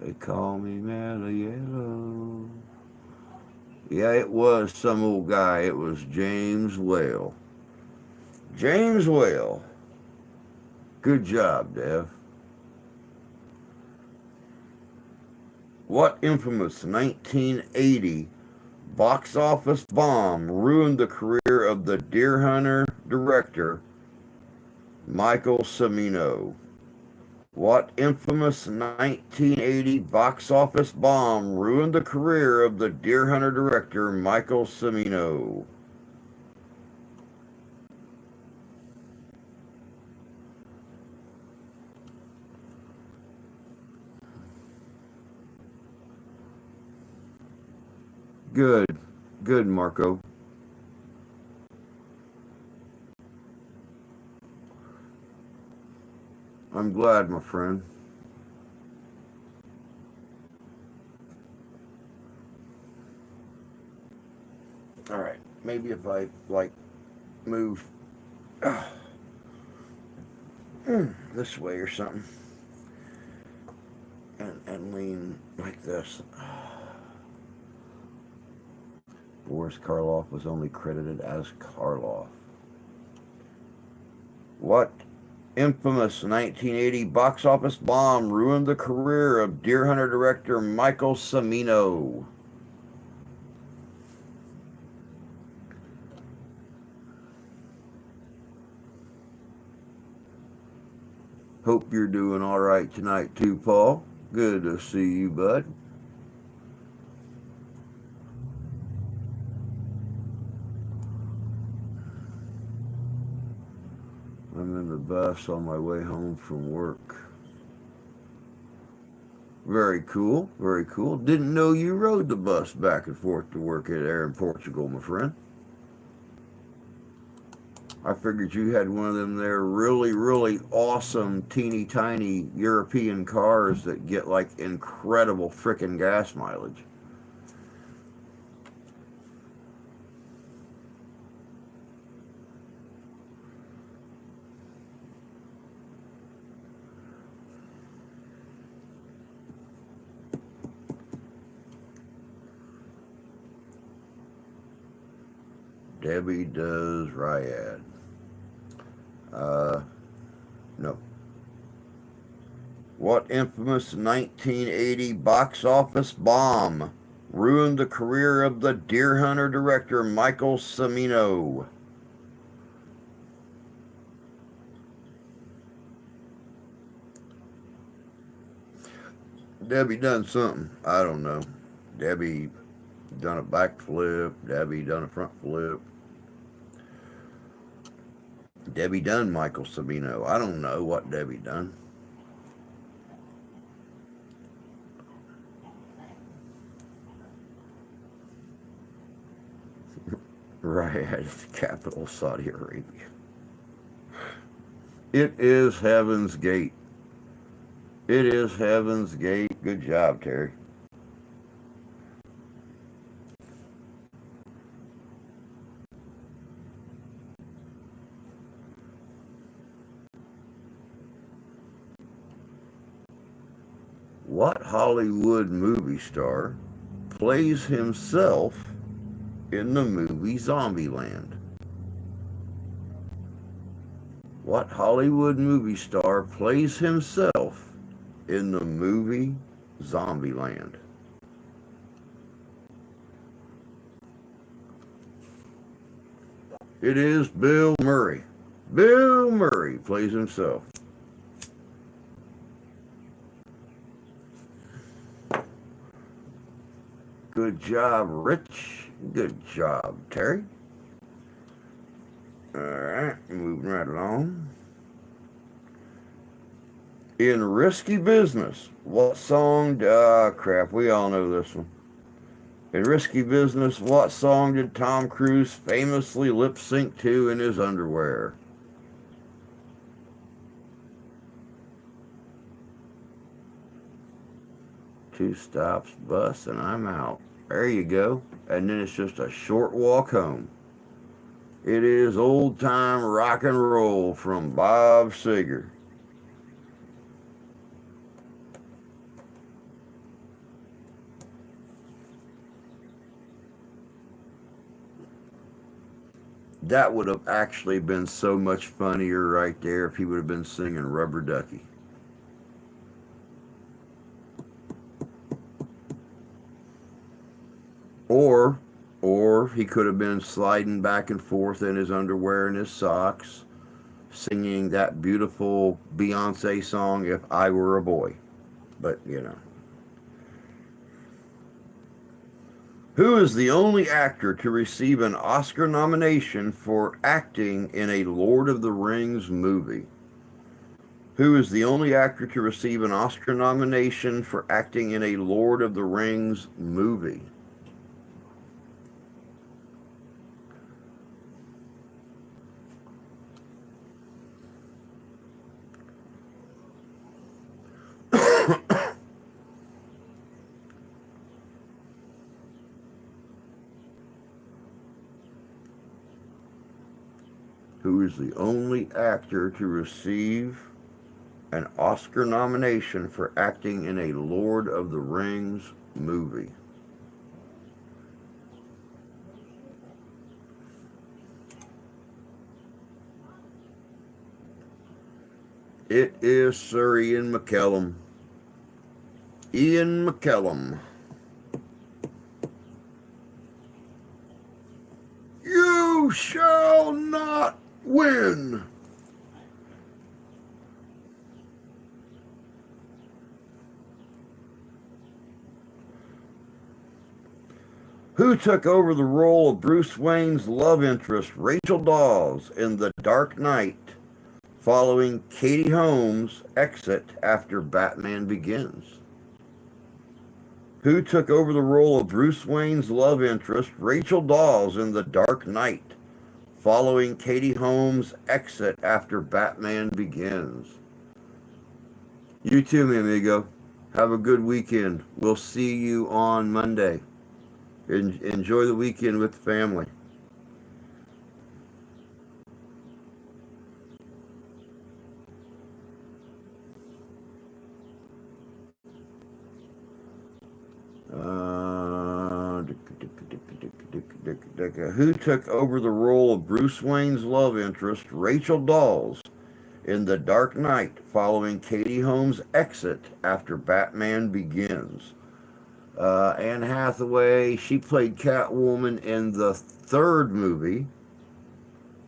They call me Mellow Yellow. Yeah, it was some old guy. It was James Whale. James Whale. Good job, Dev. What infamous 1980 box office bomb ruined the career of the Deer Hunter director Michael Cimino? What infamous 1980 box office bomb ruined the career of the Deer Hunter director Michael Cimino? Good, Marco. I'm glad, my friend. All right, maybe if I move this way or something, and lean like this. Boris Karloff was only credited as Karloff. What infamous 1980 box office bomb ruined the career of Deer Hunter director Michael Cimino? Hope you're doing all right tonight too, Paul. Good to see you, bud. I'm in the bus on my way home from work. Very cool, very cool. Didn't know you rode the bus back and forth to work there in Portugal, my friend. I figured you had one of them there really, really awesome, teeny tiny European cars that get like incredible frickin' gas mileage. Debbie does Ryad. No. What infamous 1980 box office bomb ruined the career of the Deer Hunter director Michael Cimino? Debbie done something. I don't know. Debbie done a backflip. Debbie done a front flip. Debbie done Michael Cimino. I don't know what Debbie done. Riyadh is the capital of Saudi Arabia. It is Heaven's Gate. It is Heaven's Gate. Good job, Terry. What Hollywood movie star plays himself in the movie Zombieland? What Hollywood movie star plays himself in the movie Zombieland? It is Bill Murray. Bill Murray plays himself. Good job, Rich. Good job, Terry. Alright, moving right along. In Risky Business, what song... crap, we all know this one. In Risky Business, what song did Tom Cruise famously lip-sync to in his underwear? Two stops, bus, and I'm out. There you go. And then it's just a short walk home. It is Old Time Rock and Roll from Bob Seger. That would have actually been so much funnier right there if he would have been singing Rubber Ducky. Or he could have been sliding back and forth in his underwear and his socks, singing that beautiful Beyonce song, If I Were a Boy. But, you know. Who is the only actor to receive an Oscar nomination for acting in a Lord of the Rings movie? Who is the only actor to receive an Oscar nomination for acting in a Lord of the Rings movie? Who is the only actor to receive an Oscar nomination for acting in a Lord of the Rings movie? It is Sir Ian McKellen. Ian McKellen. You shall not win. Who took over the role of Bruce Wayne's love interest, Rachel Dawes, in The Dark Knight, following Katie Holmes' exit after Batman Begins? Who took over the role of Bruce Wayne's love interest, Rachel Dawes, in The Dark Knight, following Katie Holmes' exit after Batman Begins? You too, mi amigo. Have a good weekend. We'll see you on Monday. Enjoy the weekend with the family. Who took over the role of Bruce Wayne's love interest, Rachel Dawes, in The Dark Knight, following Katie Holmes' exit after Batman Begins? Anne Hathaway, she played Catwoman in the third movie.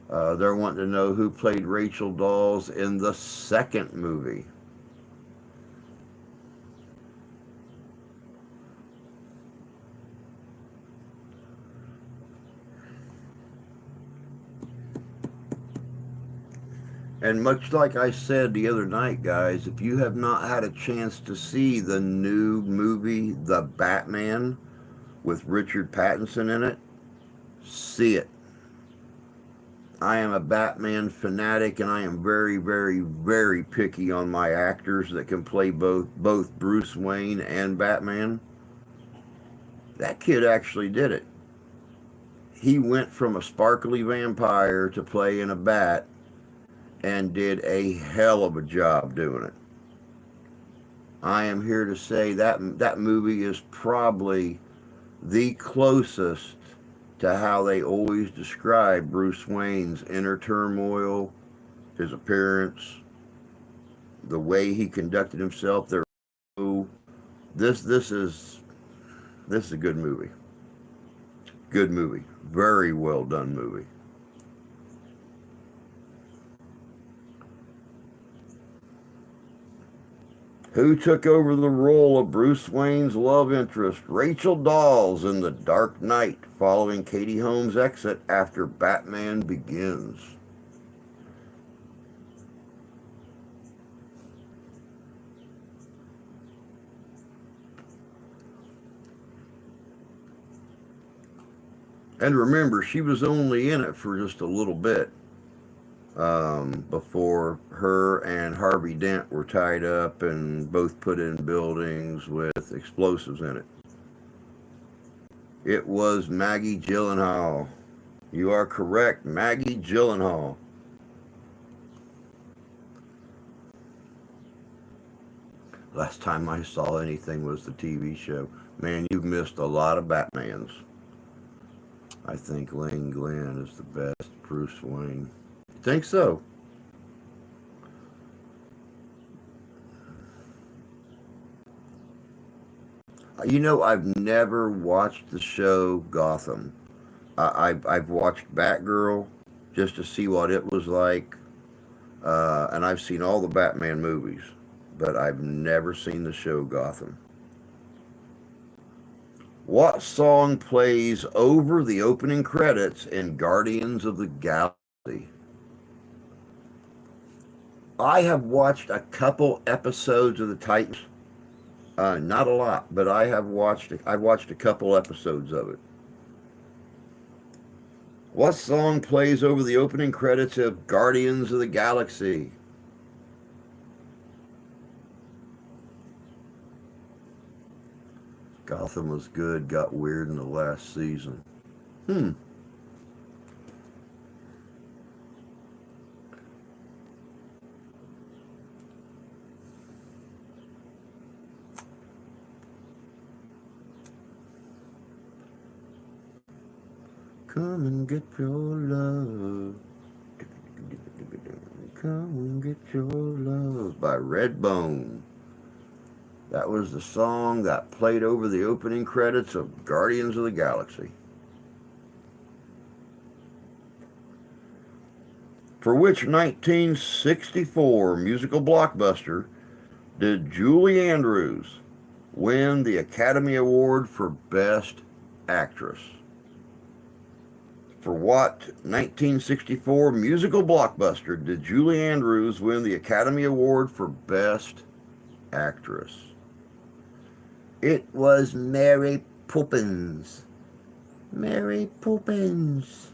They're wanting to know who played Rachel Dawes in the second movie. And much like I said the other night, guys, if you have not had a chance to see the new movie, The Batman, with Richard Pattinson in it, see it. I am a Batman fanatic, and I am very, very, very picky on my actors that can play both Bruce Wayne and Batman. That kid actually did it. He went from a sparkly vampire to playing a bat and did a hell of a job doing it. I am here to say that movie is probably the closest to how they always describe Bruce Wayne's inner turmoil, his appearance, the way he conducted himself. This is a good movie. Good movie. Very well done movie. Who took over the role of Bruce Wayne's love interest, Rachel Dawes, in The Dark Knight following Katie Holmes' exit after Batman Begins? And remember, she was only in it for just a little bit before her and Harvey Dent were tied up and both put in buildings with explosives in it. It was Maggie Gyllenhaal. You are correct, Maggie Gyllenhaal. Last time I saw anything was the TV show. Man, you've missed a lot of Batmans. I think Lane Glenn is the best Bruce Wayne. Think so? You know, I've never watched the show Gotham. I've watched Batgirl just to see what it was like, and I've seen all the Batman movies, but I've never seen the show Gotham. What song plays over the opening credits in Guardians of the Galaxy? I have watched a couple episodes of the Titans. Not a lot, but I've watched a couple episodes of it. What song plays over the opening credits of Guardians of the Galaxy? Gotham was good, got weird in the last season. Hmm. Come and get your love. Come and get your love by Redbone. That was the song that played over the opening credits of Guardians of the Galaxy. For which 1964 musical blockbuster did Julie Andrews win the Academy Award for Best Actress? For what 1964 musical blockbuster did Julie Andrews win the Academy Award for Best Actress? It was Mary Poppins. Mary Poppins.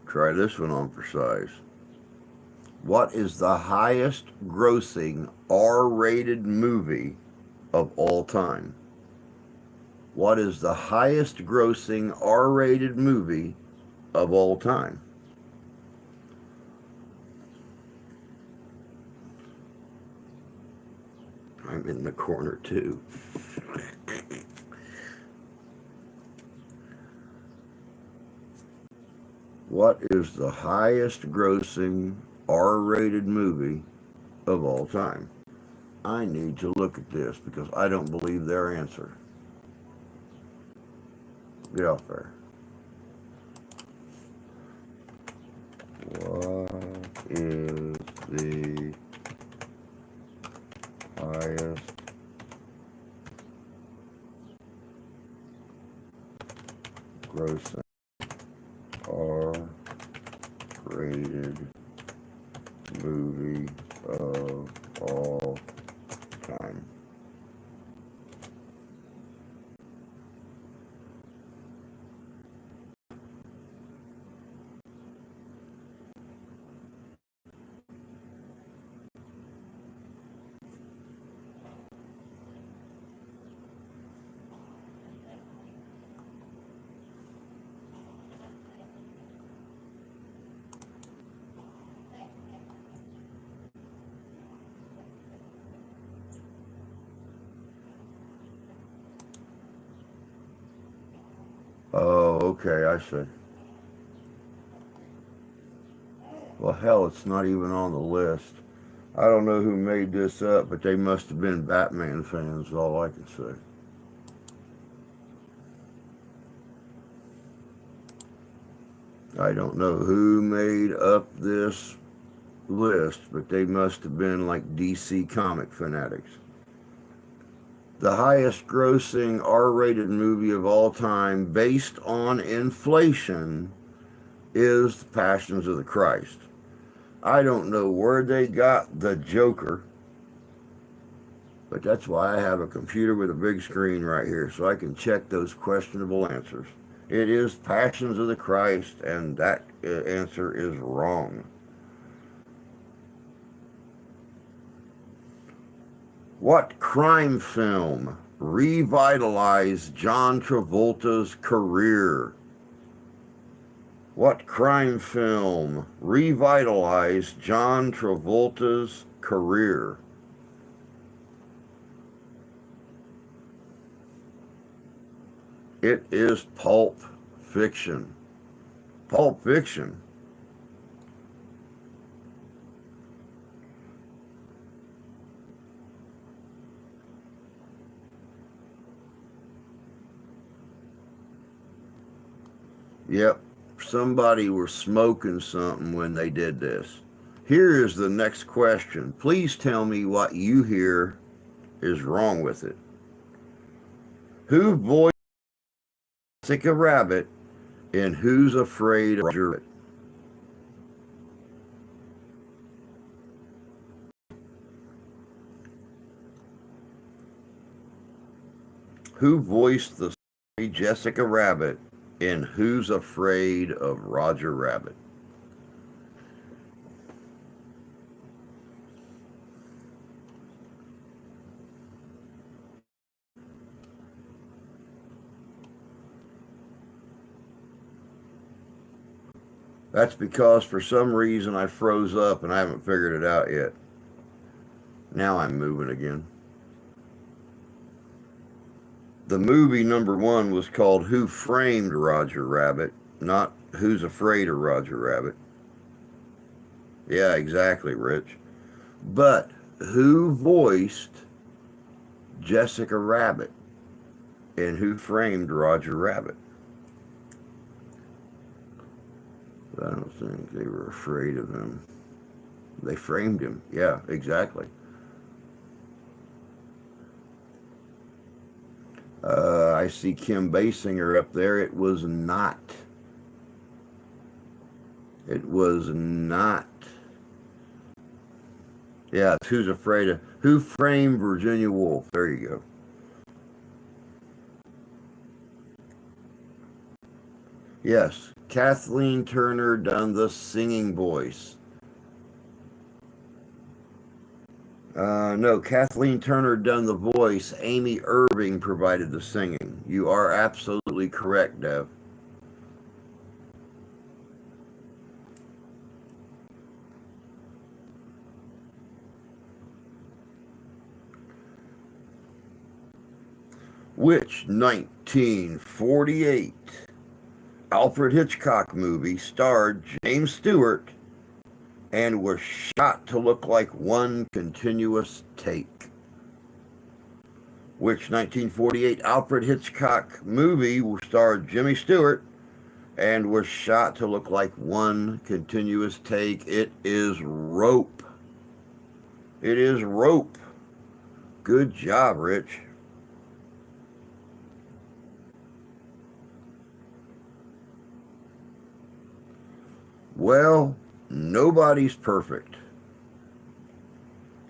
Try this one on for size. What is the highest grossing R-rated movie of all time? What is the highest grossing R-rated movie of all time? I'm in the corner too. What is the highest grossing R-rated movie of all time? I need to look at this because I don't believe their answer. Get off there. What is the highest grossing R-rated movie of all time? Oh, okay, I see. Well, hell, it's not even on the list. I don't know who made this up, but they must have been Batman fans, is all I can say. I don't know who made up this list, but they must have been like DC comic fanatics. The highest grossing R rated movie of all time based on inflation is The Passions of the Christ. I don't know where they got the Joker, but that's why I have a computer with a big screen right here so I can check those questionable answers. It is Passions of the Christ, and that answer is wrong. What crime film revitalized John Travolta's career? What crime film revitalized John Travolta's career? It is Pulp Fiction. Pulp Fiction. Yep, somebody was smoking something when they did this. Here is the next question. Please tell me what you hear is wrong with it. Who voiced Jessica Rabbit in Who's Afraid of Roger Rabbit? Who voiced the Jessica Rabbit in Who's Afraid of Roger Rabbit? That's because for some reason I froze up and I haven't figured it out yet. Now I'm moving again. The movie number one was called Who Framed Roger Rabbit, not Who's Afraid of Roger Rabbit. Yeah, exactly, Rich. But who voiced Jessica Rabbit in Who Framed Roger Rabbit? I don't think they were afraid of him. They framed him. Yeah, exactly. I see Kim Basinger up there. It was not. It was not. Yeah, who's afraid of who framed Virginia Woolf? There you go. Yes, Kathleen Turner done the singing voice. No, Kathleen Turner done the voice. Amy Irving provided the singing. You are absolutely correct, Dev. Which 1948 Alfred Hitchcock movie starred James Stewart and was shot to look like one continuous take? Which 1948 Alfred Hitchcock movie starred Jimmy Stewart and was shot to look like one continuous take? It is Rope. It is Rope. Good job, Rich. Well, nobody's perfect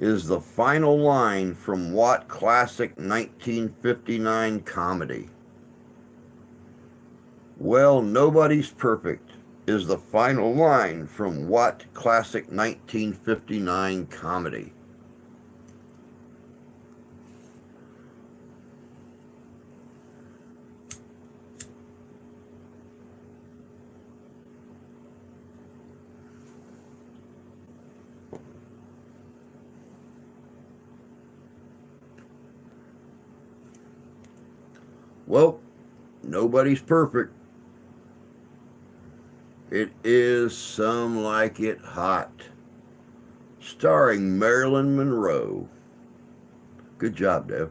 is the final line from what classic 1959 comedy? Well, nobody's perfect is the final line from what classic 1959 comedy? Well, nobody's perfect. It is Some Like It Hot, starring Marilyn Monroe. Good job, Dev.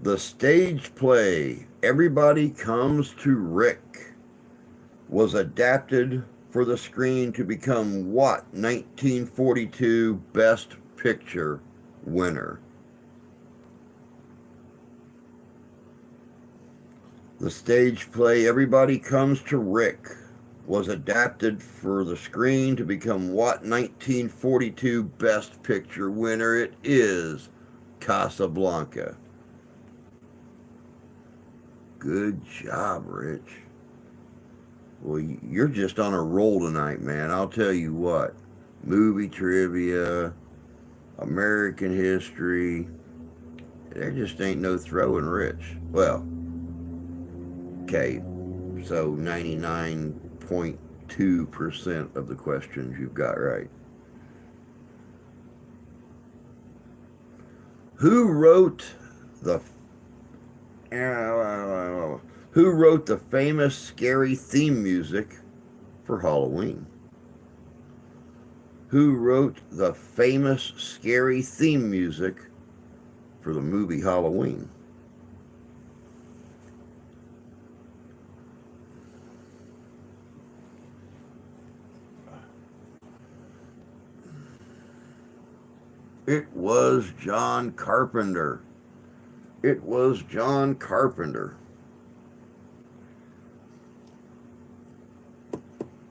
The stage play Everybody Comes to Rick was adapted for the screen to become what 1942 Best Picture winner? The stage play Everybody Comes to Rick was adapted for the screen to become what 1942 Best Picture winner? It is Casablanca. Good job, Rich. Well, you're just on a roll tonight, man. I'll tell you what. Movie trivia, American history. There just ain't no throwing Rich. Well, okay, so 99.2% of the questions you've got right. Who wrote the famous scary theme music for Halloween? Who wrote the famous scary theme music for the movie Halloween? It was John Carpenter. It was John Carpenter.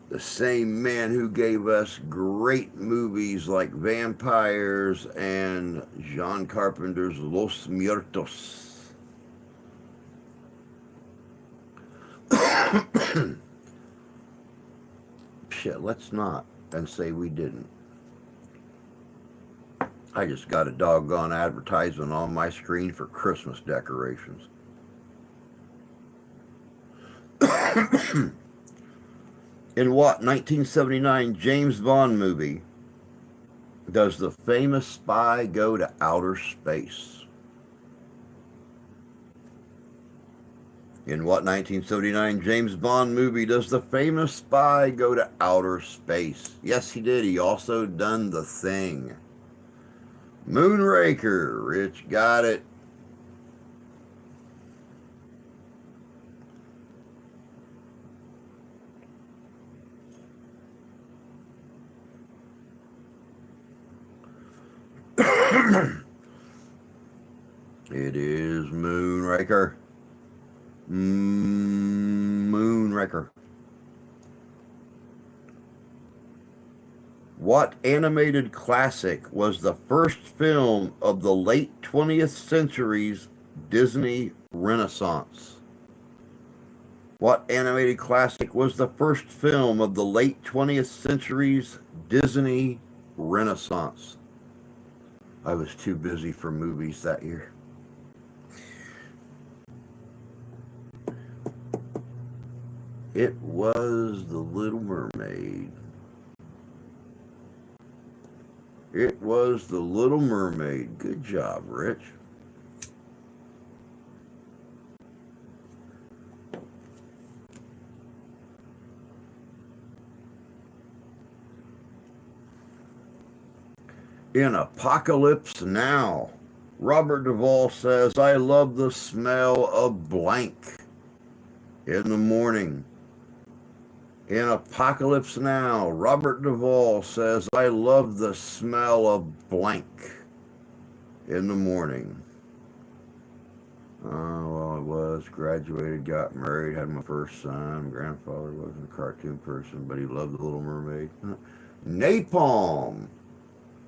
The same man who gave us great movies like Vampires and John Carpenter's Los Muertos. Shit, let's not and say we didn't. I just got a doggone advertisement on my screen for Christmas decorations. In what 1979 James Bond movie does the famous spy go to outer space? In what 1979 James Bond movie does the famous spy go to outer space? Yes, he did. He also done The Thing. Moonraker. Rich got it. It is Moonraker. Moonraker. What animated classic was the first film of the late 20th century's Disney Renaissance? What animated classic was the first film of the late 20th century's Disney Renaissance? I was too busy for movies that year. It was The Little Mermaid. It was The Little Mermaid. Good job, Rich. In Apocalypse Now, Robert Duvall says, I love the smell of blank in the morning. In Apocalypse Now, Robert Duvall says, I love the smell of blank in the morning. Well, I was, graduated, got married, had my first son. Grandfather wasn't a cartoon person, but he loved The Little Mermaid. Napalm.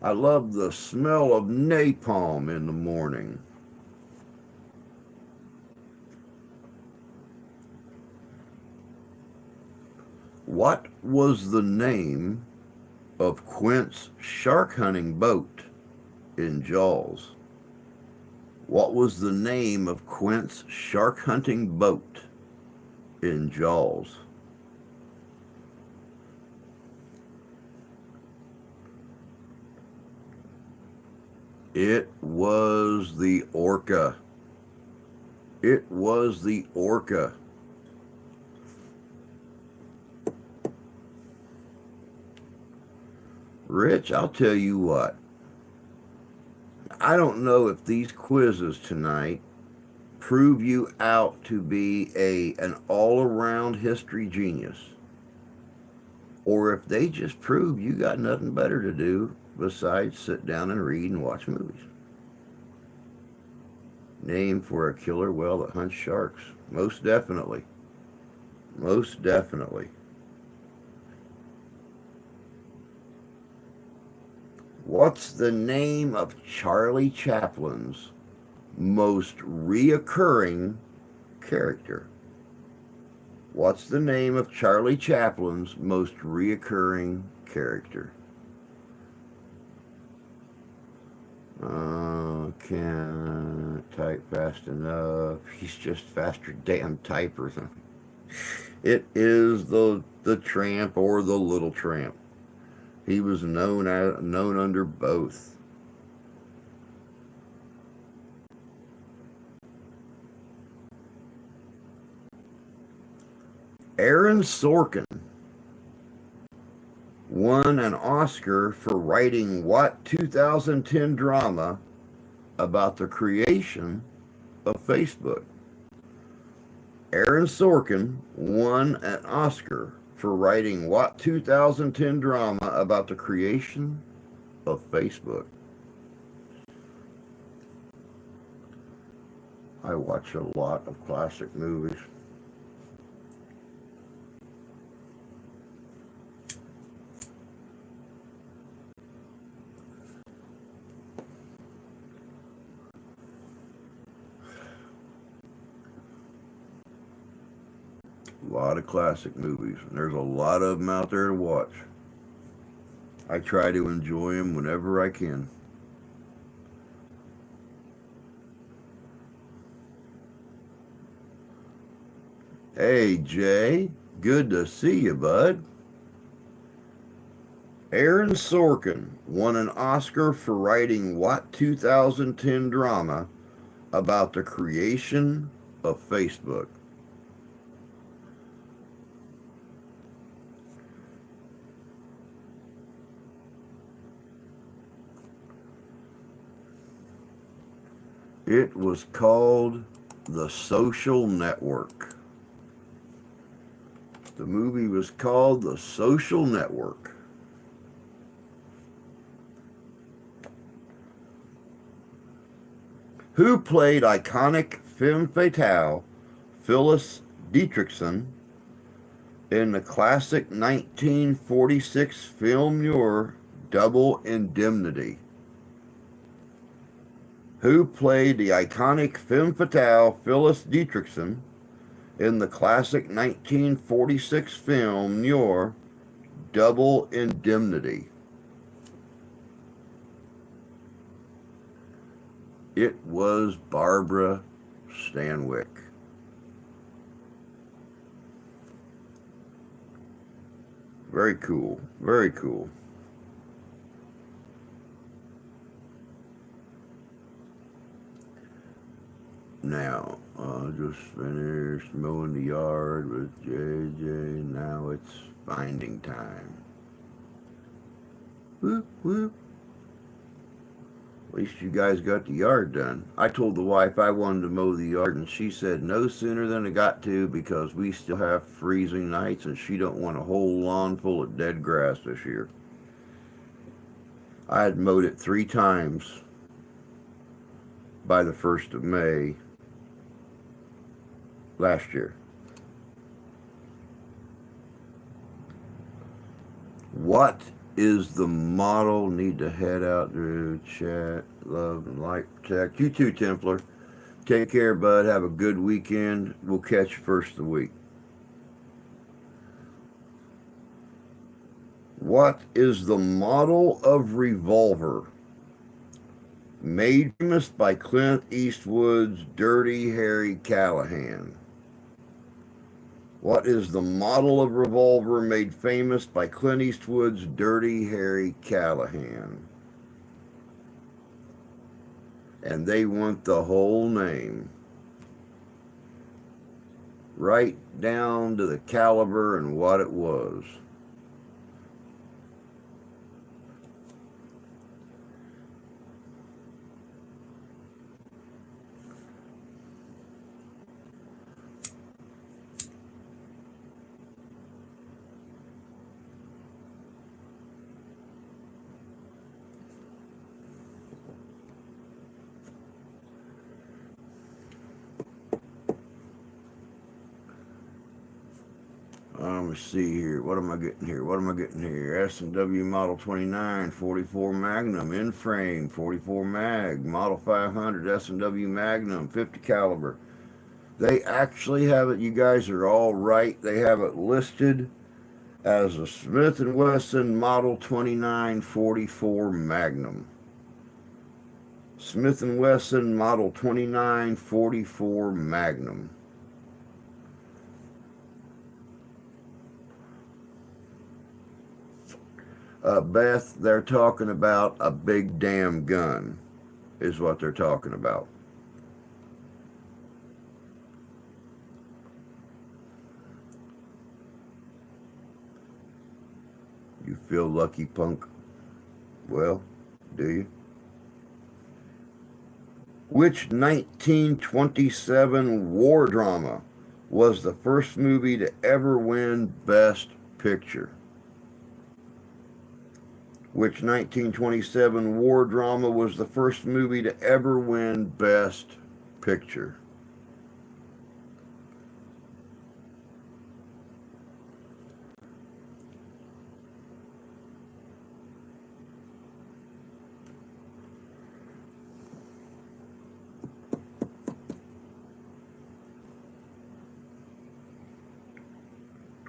I love the smell of napalm in the morning. What was the name of Quint's shark hunting boat in Jaws? What was the name of Quint's shark hunting boat in Jaws? It was the orca. It was the orca. Rich, I'll tell you what. I don't know if these quizzes tonight prove you out to be an all-around history genius, or if they just prove you got nothing better to do besides sit down and read and watch movies. Name for a killer whale that hunts sharks. Most definitely. Most definitely. What's the name of Charlie Chaplin's most reoccurring character? What's the name of Charlie Chaplin's most reoccurring character? Can't type fast enough. He's just faster damn typer. It is the Tramp or the Little Tramp. He was known under both. Aaron Sorkin won an Oscar for writing what 2010 drama about the creation of Facebook? Aaron Sorkin won an Oscar for writing what 2010 drama about the creation of Facebook? I watch a lot of classic movies. A lot of classic movies, and there's a lot of them out there to watch. I try to enjoy them whenever I can. Hey, Jay, good to see you, bud. Aaron Sorkin won an Oscar for writing what 2010 drama about the creation of Facebook? It was called The Social Network. The movie was called The Social Network. Who played iconic femme fatale Phyllis Dietrichson in the classic 1946 film noir Double Indemnity? Who played the iconic femme fatale Phyllis Dietrichson in the classic 1946 film noir Double Indemnity? It was Barbara Stanwyck. Very cool. Very cool. Now, just finished mowing the yard with JJ. Now it's finding time. Whoop, whoop. At least you guys got the yard done. I told the wife I wanted to mow the yard, and she said no sooner than I got to, because we still have freezing nights, and she don't want a whole lawn full of dead grass this year. I had mowed it 3 times by the 1st of May last year. What is the model? Need to head out to chat. Love and like, protect. You too, Templar. Take care, bud. Have a good weekend. We'll catch you first of the week. What is the model of revolver made famous by Clint Eastwood's Dirty Harry Callahan? What is the model of revolver made famous by Clint Eastwood's Dirty Harry Callahan? and they want the whole name, right down to the caliber and what it was. Let me see here. What am I getting here? What am I getting here? S&W Model 29, 44 Magnum, in frame, 44 Mag, Model 500 S&W Magnum, 50 caliber. They actually have it. You guys are all right. They have it listed as a Smith & Wesson Model 29, 44 Magnum. Smith & Wesson Model 29, 44 Magnum. Beth, they're talking about a big damn gun, is what they're talking about. You feel lucky, punk? Well, do you? Which 1927 war drama was the first movie to ever win Best Picture? Which 1927 war drama was the first movie to ever win Best Picture?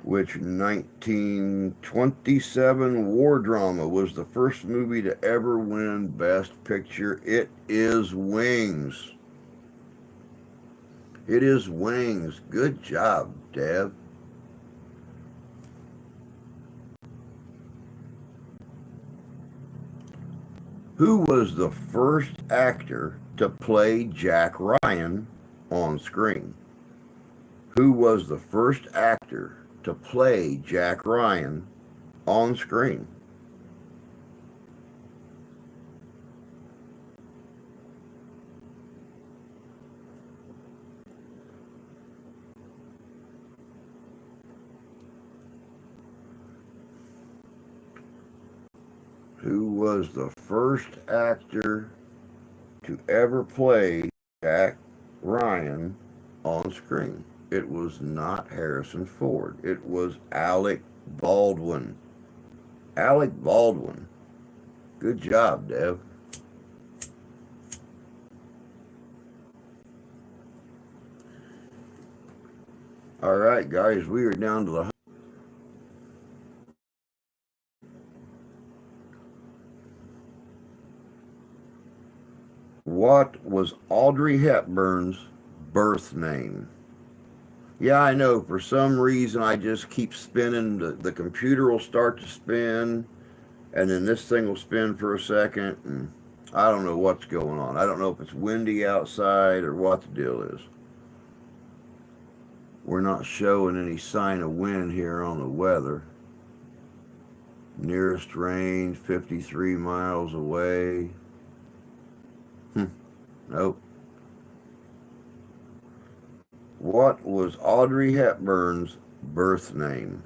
Which 1927 war drama was the first movie to ever win Best Picture? It is Wings. It is Wings. Good job, Deb. Who was the first actor to play Jack Ryan on screen? Who was the first actor to play Jack Ryan on screen? Who was the first actor to ever play Jack Ryan on screen? It was not Harrison Ford. It was Alec Baldwin. Alec Baldwin. Good job, Dev. All right, guys, we are down to the... What was Audrey Hepburn's birth name? Yeah, I know. For some reason, I just keep spinning. The computer will start to spin, and then this thing will spin for a second, and I don't know what's going on. I don't know if it's windy outside or what the deal is. We're not showing any sign of wind here on the weather. Nearest range, 53 miles away. Nope. What was Audrey Hepburn's birth name?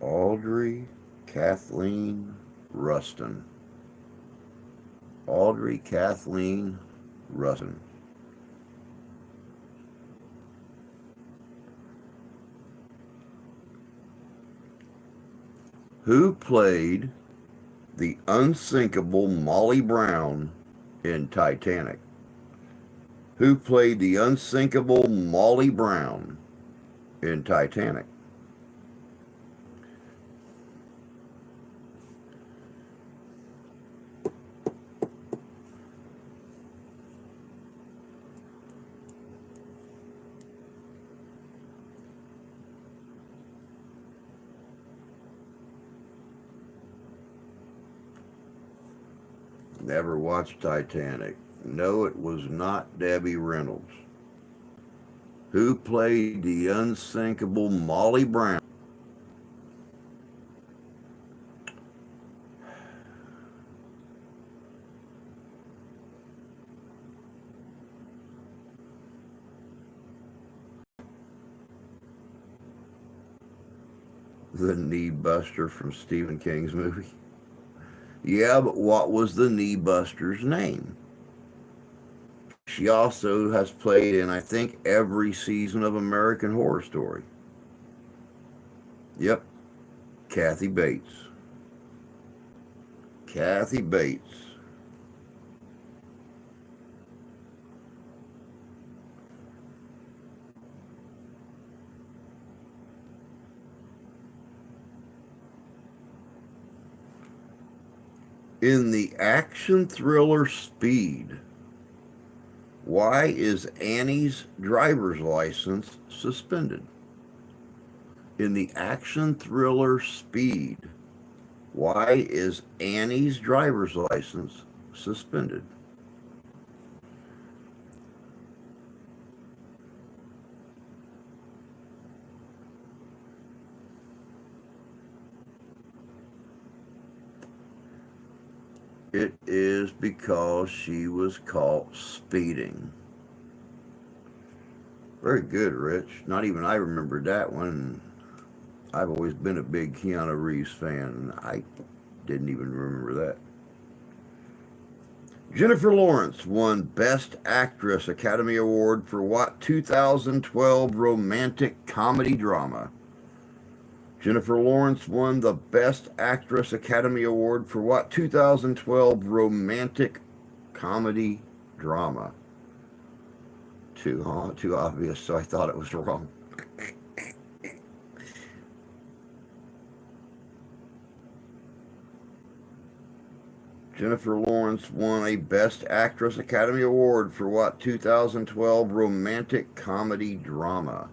Audrey Kathleen Rustin. Audrey Kathleen Rustin. Who played the unsinkable Molly Brown in Titanic? Who played the unsinkable Molly Brown in Titanic? Never watched Titanic. No, it was not Debbie Reynolds. Who played the unsinkable Molly Brown? The knee buster from Stephen King's movie. Yeah, but what was the knee buster's name? She also has played in, I think, every season of American Horror Story. Yep, Kathy Bates. Kathy Bates. In the action thriller Speed, why is Annie's driver's license suspended? In the action thriller Speed, why is Annie's driver's license suspended? It is because she was caught speeding. Very good, Rich. Not even I remembered that one. I've always been a big Keanu Reeves fan. I didn't even remember that. Jennifer Lawrence won Best Actress Academy Award for what 2012 romantic comedy drama? Jennifer Lawrence won the Best Actress Academy Award for what 2012 romantic comedy drama? Too obvious, so I thought it was wrong. Jennifer Lawrence won a Best Actress Academy Award for what 2012 romantic comedy drama?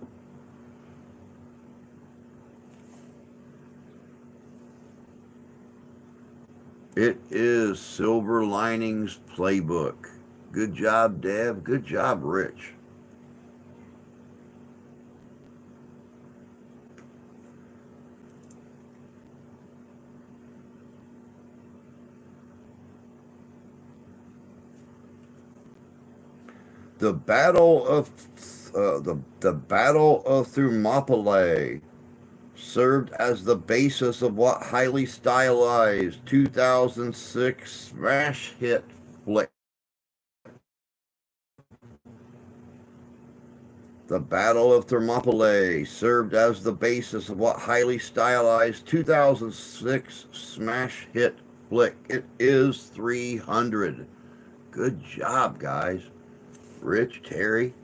It is Silver Linings Playbook. Good job, Deb. Good job, Rich. The Battle of the Battle of Thermopylae served as the basis of what highly stylized 2006 smash hit flick? The Battle of Thermopylae served as the basis of what highly stylized 2006 smash hit flick? It is 300. Good job, guys. Rich, Terry.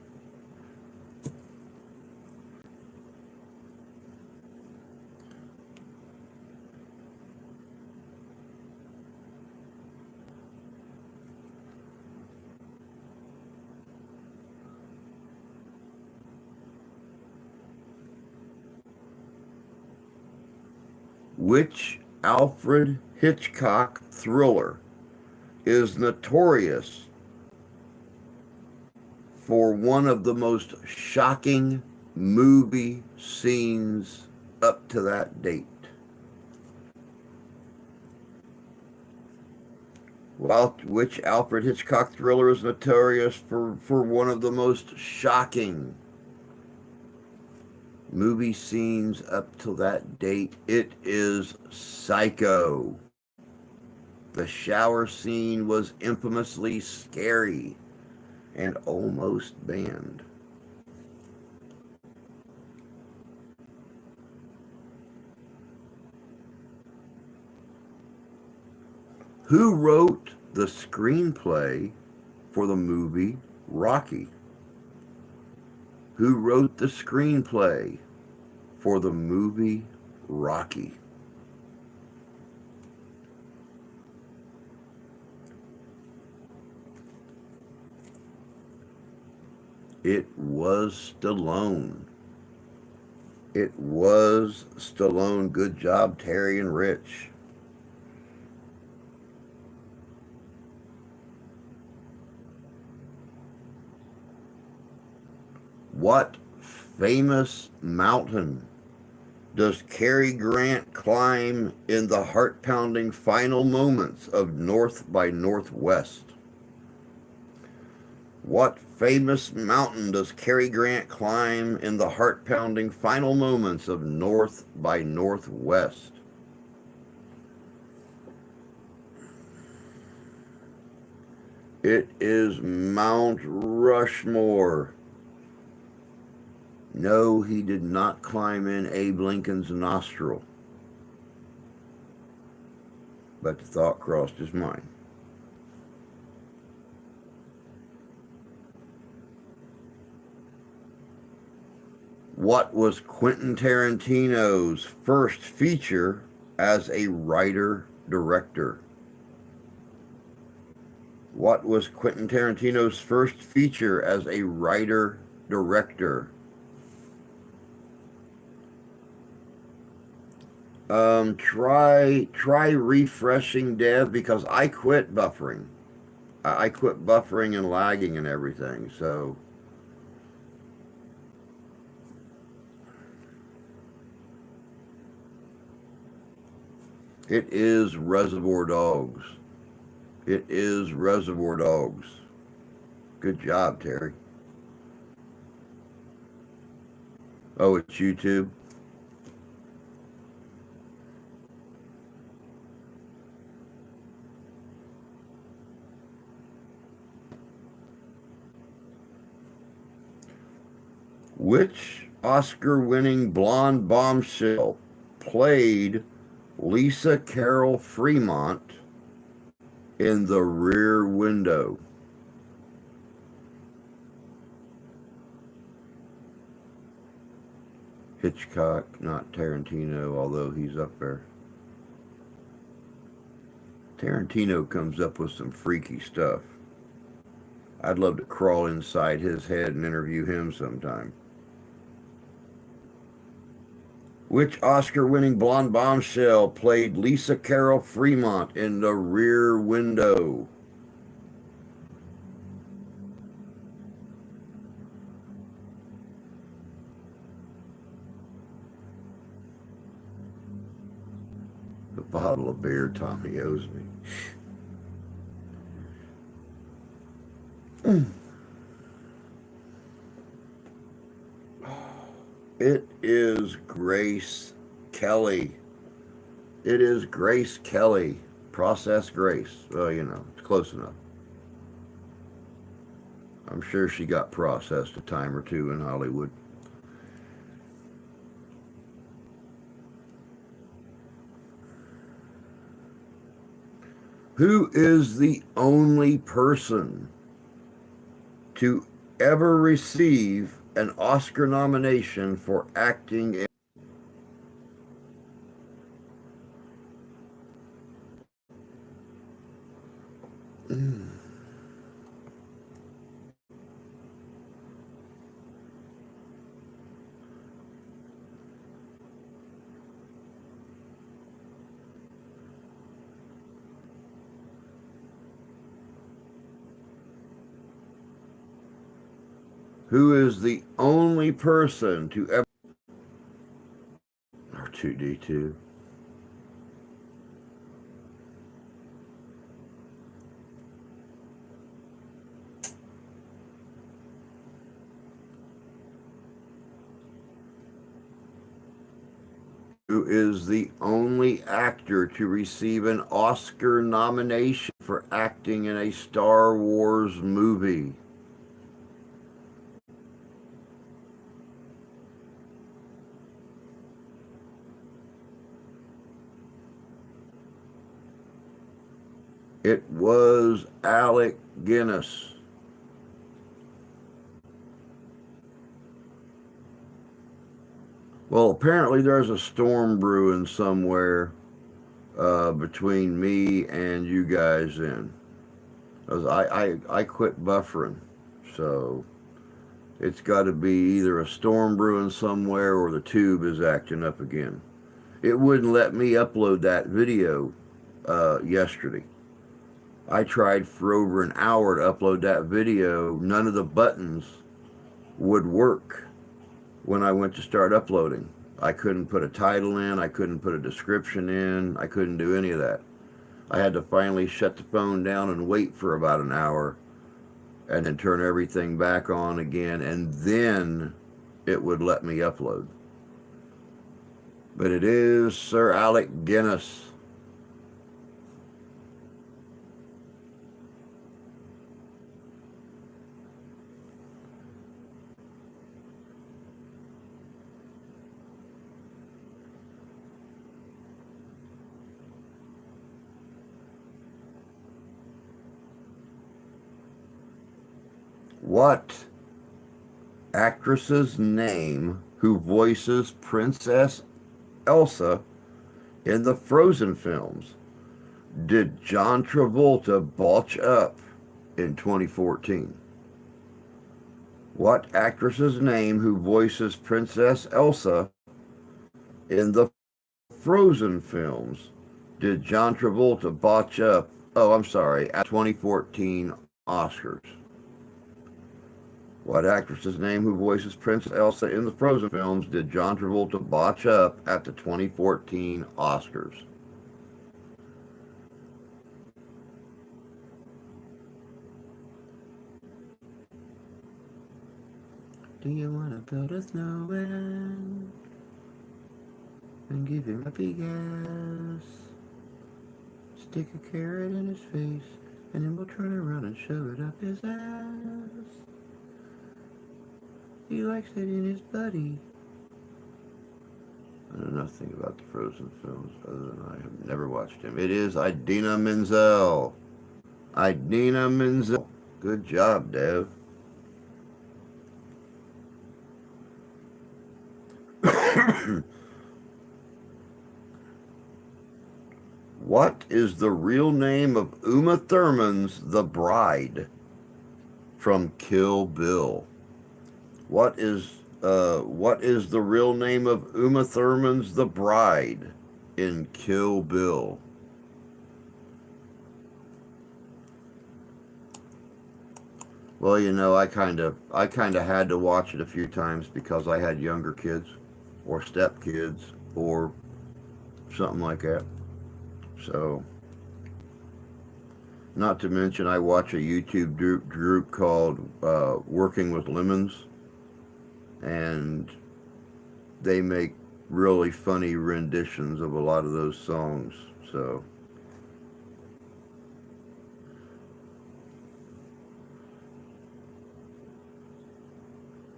Which Alfred Hitchcock thriller is notorious for one of the most shocking movie scenes up to that date? Well, which Alfred Hitchcock thriller is notorious for one of the most shocking movie scenes up till that date? It is Psycho. The shower scene was infamously scary and almost banned. Who wrote the screenplay for the movie Rocky? Who wrote the screenplay for the movie Rocky? It was Stallone. It was Stallone. Good job, Terry and Rich. What famous mountain does Cary Grant climb in the heart-pounding final moments of North by Northwest? What famous mountain does Cary Grant climb in the heart-pounding final moments of North by Northwest? It is Mount Rushmore. No, he did not climb in Abe Lincoln's nostril. But the thought crossed his mind. What was Quentin Tarantino's first feature as a writer-director? What was Quentin Tarantino's first feature as a writer-director? Try refreshing, Dev, because I quit buffering. I quit buffering and lagging and everything, so. It is Reservoir Dogs. It is Reservoir Dogs. Good job, Terry. Oh, it's YouTube? Which Oscar-winning blonde bombshell played Lisa Carroll Fremont in The Rear Window? Hitchcock, not Tarantino, although he's up there. Tarantino comes up with some freaky stuff. I'd love to crawl inside his head and interview him sometime. Which Oscar-winning blonde bombshell played Lisa Carroll Fremont in The Rear Window? The bottle of beer Tommy owes me. It is Grace Kelly. It is Grace Kelly. Process Grace. Well, you know, it's close enough. I'm sure she got processed a time or two in Hollywood. Who is the only person to ever receive an Oscar nomination for acting in Who is the only person to ever R2D2? Who is the only actor to receive an Oscar nomination for acting in a Star Wars movie? It was Alec Guinness. Well, apparently there's a storm brewing somewhere between me and you guys then. I quit buffering, so it's got to be either a storm brewing somewhere or the tube is acting up again. It wouldn't let me upload that video yesterday. I tried for over an hour to upload that video. None of the buttons would work when I went to start uploading. I couldn't put a title in, I couldn't put a description in, I couldn't do any of that. I had to finally shut the phone down and wait for about an hour and then turn everything back on again, and then it would let me upload. But it is Sir Alec Guinness. What actress's name who voices Princess Elsa in the Frozen films did John Travolta botch up in 2014? What actress's name who voices Princess Elsa in the Frozen films did John Travolta botch up? Oh, I'm sorry, at 2014 Oscars. What actress's name who voices Princess Elsa in the Frozen films did John Travolta botch up at the 2014 Oscars? Do you want to build a snowman and give him a big ass? Stick a carrot in his face and then we'll turn around and shove it up his ass. He likes it in his buddy. I know nothing about the Frozen films other than I have never watched him. It is Idina Menzel. Idina Menzel. Good job, Dev. What is the real name of Uma Thurman's The Bride from Kill Bill? What is the real name of Uma Thurman's The Bride in Kill Bill? Well, you know, I kind of had to watch it a few times because I had younger kids or stepkids or something like that. So, not to mention, I watch a YouTube group called Working with Lemons, and they make really funny renditions of a lot of those songs. So,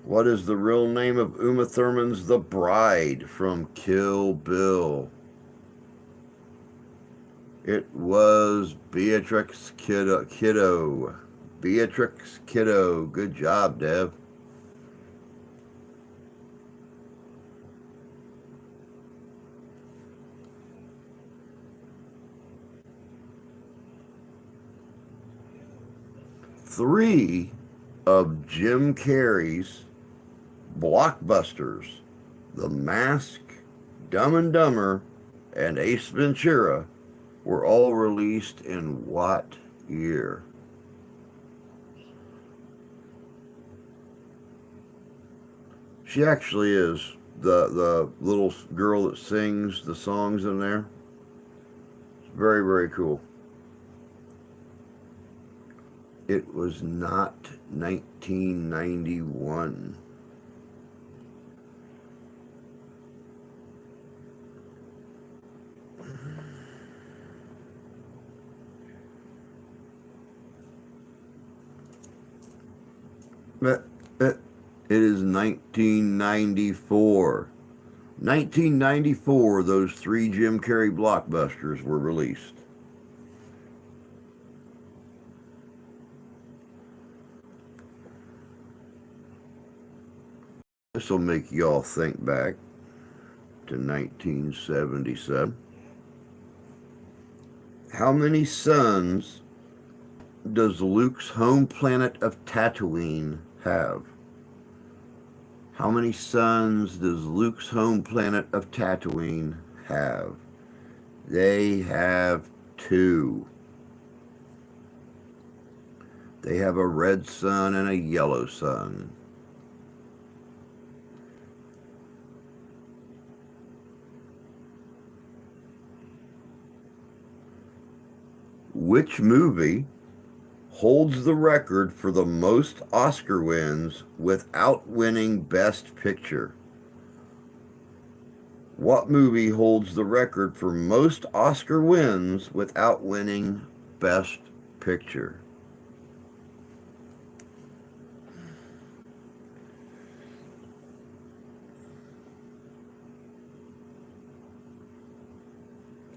what is the real name of Uma Thurman's The Bride from Kill Bill? It was Beatrix Kiddo. Beatrix Kiddo. Good job, Dev. Three of Jim Carrey's blockbusters, The Mask, Dumb and Dumber, and Ace Ventura, were all released in what year? She actually is the little girl that sings the songs in there. It's very, very cool. It was not 1991. But it is 1994. 1994, those three Jim Carrey blockbusters were released. This will make y'all think back to 1977. How many suns does Luke's home planet of Tatooine have? How many suns does Luke's home planet of Tatooine have? They have 2. They have a red sun and a yellow sun. Which movie holds the record for the most Oscar wins without winning Best Picture? What movie holds the record for most Oscar wins without winning Best Picture?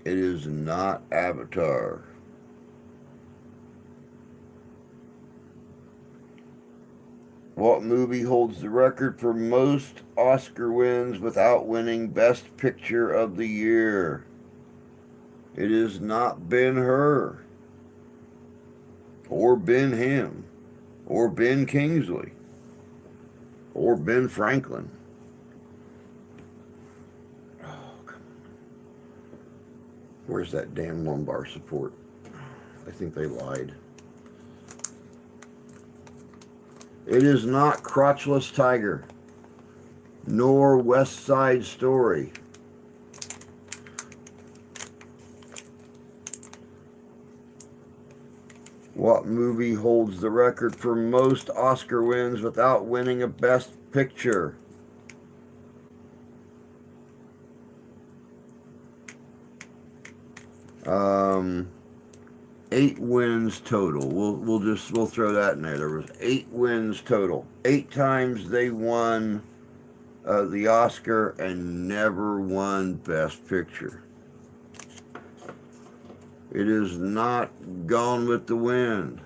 It is not Avatar. What movie holds the record for most Oscar wins without winning Best Picture of the Year? It is not Ben-Hur, or Ben-Him, or Ben Kingsley, or Ben Franklin. Oh, come on. Where's that damn lumbar support? I think they lied. It is not Crotchless Tiger, nor West Side Story. What movie holds the record for most Oscar wins without winning a Best Picture? Eight wins total. We'll throw that in there. There was 8 wins total. 8 times they won the Oscar and never won Best Picture. It is not Gone with the Wind.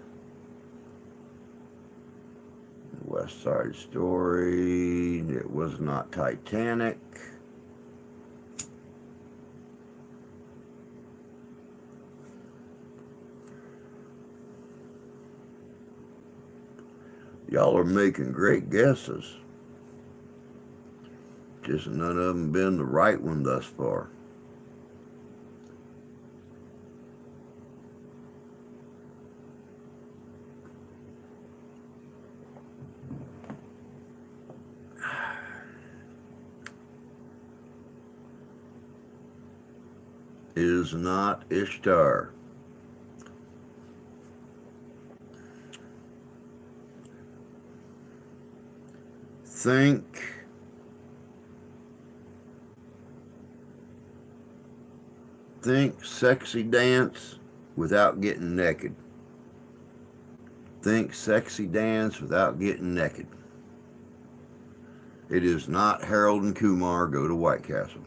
West Side Story. It was not Titanic. Y'all are making great guesses. Just none of them been the right one thus far. Is not Ishtar. Think sexy dance without getting naked. Think sexy dance without getting naked. It is not Harold and Kumar Go to White Castle.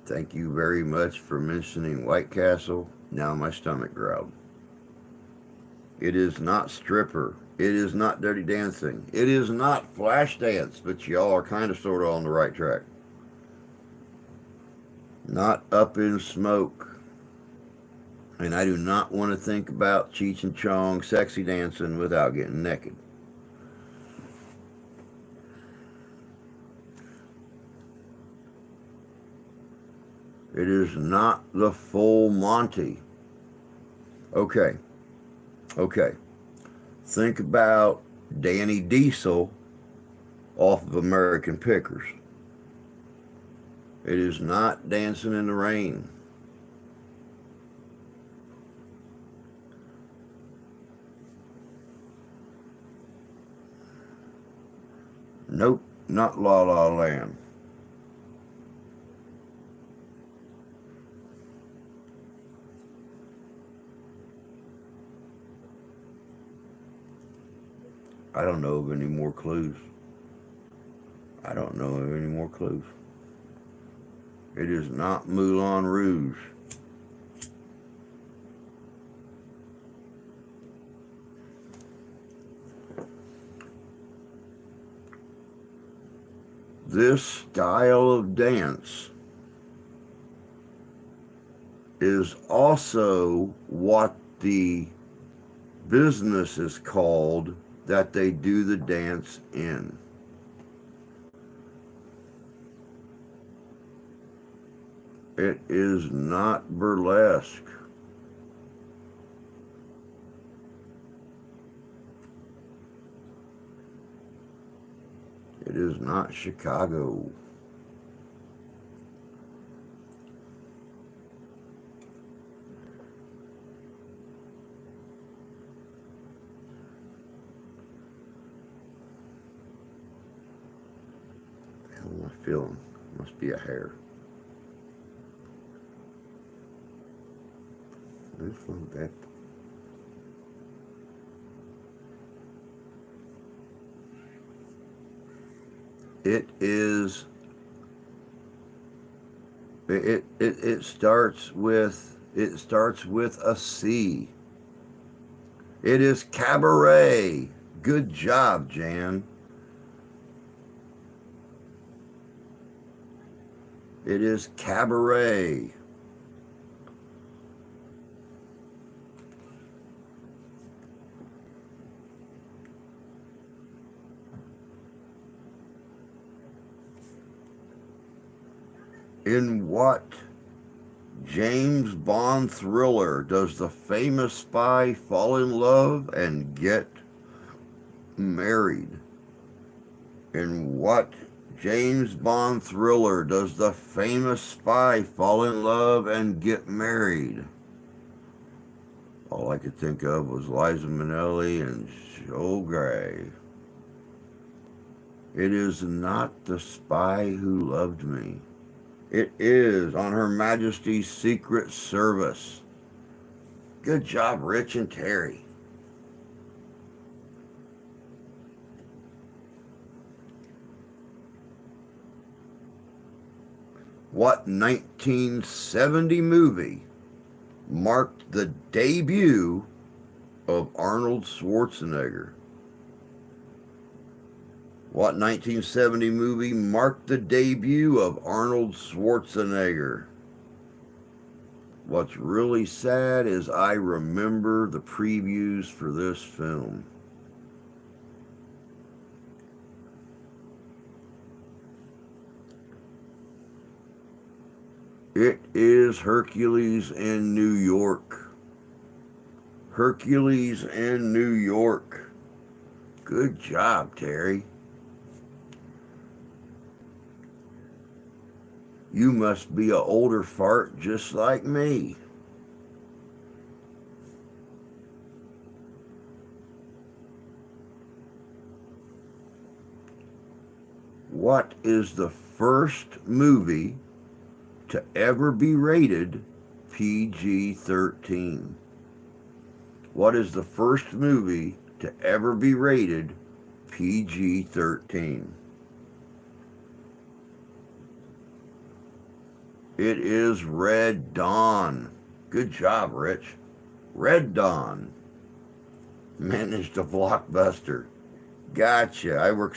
Thank you very much for mentioning White Castle. Now my stomach growled. It is not Stripper. It is not Dirty Dancing. It is not Flashdance, but y'all are kind of sort of on the right track. Not Up in Smoke. And I do not want to think about Cheech and Chong sexy dancing without getting naked. It is not The Full Monty. Okay. Think about Danny Diesel off of American Pickers. It is not Dancing in the Rain. Nope, not La La Land. I don't know of any more clues. It is not Moulin Rouge. This style of dance is also what the business is called that they do the dance in. It is not burlesque. It is not Chicago. I feel him. Must be a hair. This one back. It starts with a C. It is Cabaret. Good job, Jan. It is Cabaret. In what James Bond thriller does the famous spy fall in love and get married? In what James Bond thriller does the famous spy fall in love and get married? All I could think of was Liza Minnelli and Joe Gray. It is not The Spy Who Loved Me. It is On Her Majesty's Secret Service. Good job, Rich and Terry. What 1970 movie marked the debut of Arnold Schwarzenegger? What 1970 movie marked the debut of Arnold Schwarzenegger? What's really sad is I remember the previews for this film. It is Hercules in New York. Hercules in New York. Good job, Terry. You must be an older fart just like me. What is the first movie to ever be rated PG-13? What is the first movie to ever be rated PG-13? It is Red Dawn. Good job, Rich. Red Dawn. Managed a blockbuster. Gotcha. I work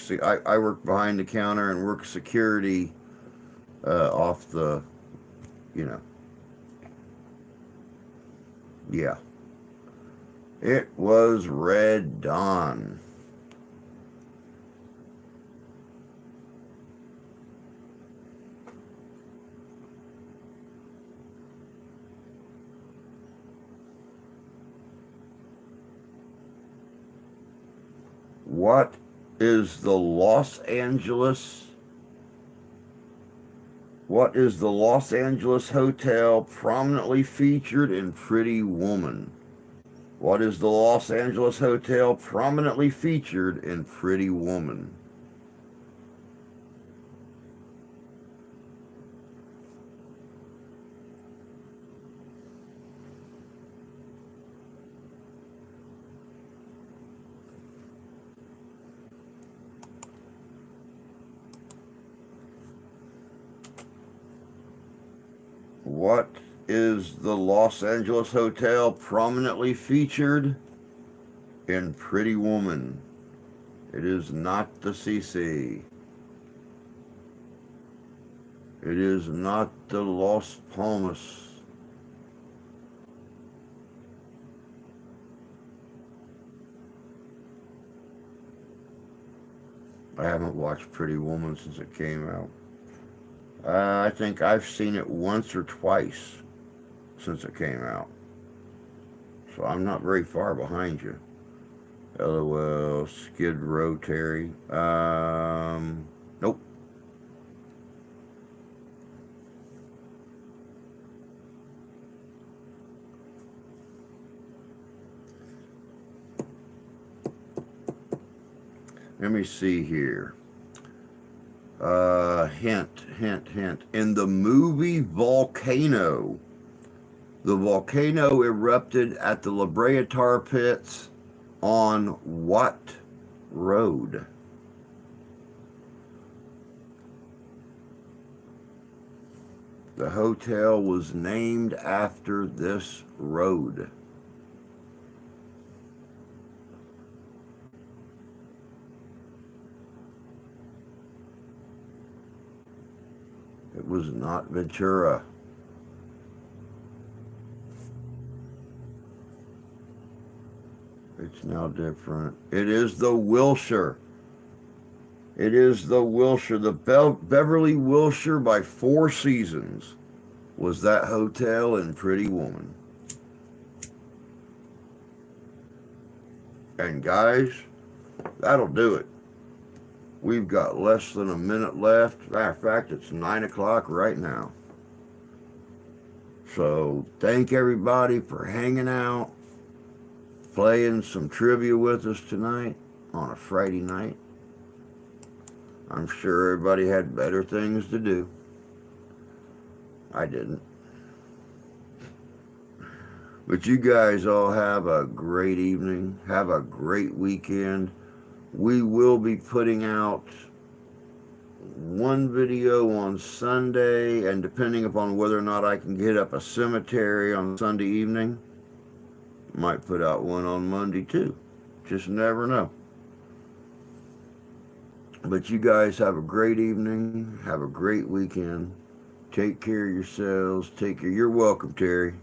behind the counter and work security off the, yeah. It was Red Dawn. What is the Los Angeles hotel prominently featured in Pretty Woman? What is the Los Angeles hotel prominently featured in Pretty Woman? What is the Los Angeles hotel prominently featured in Pretty Woman? It is not the CC. It is not the Las Palmas. I haven't watched Pretty Woman since it came out. I think I've seen it once or twice since it came out. So I'm not very far behind you. LOL, Skid Row, Terry. Nope. Let me see here. Hint. In the movie Volcano, the volcano erupted at the La Brea Tar Pits on what road? The hotel was named after this road. It was not Ventura. It's now different. It is the Wilshire. It is the Wilshire. The Beverly Wilshire by Four Seasons was that hotel in Pretty Woman. And guys, that'll do it. We've got less than a minute left. Matter of fact, it's 9 o'clock right now. So thank everybody for hanging out, playing some trivia with us tonight on a Friday night. I'm sure everybody had better things to do. I didn't. But you guys all have a great evening. Have a great weekend. We will be putting out one video on Sunday, and depending upon whether or not I can get up a cemetery on Sunday evening, might put out one on Monday too. Just never know. But you guys have a great evening. Have a great weekend. Take care of yourselves. Take care. You're welcome, Terry.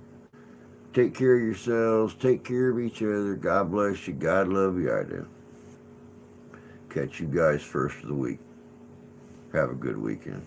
Take care of yourselves. Take care of each other. God bless you. God love you. I do. Catch you guys first of the week. Have a good weekend.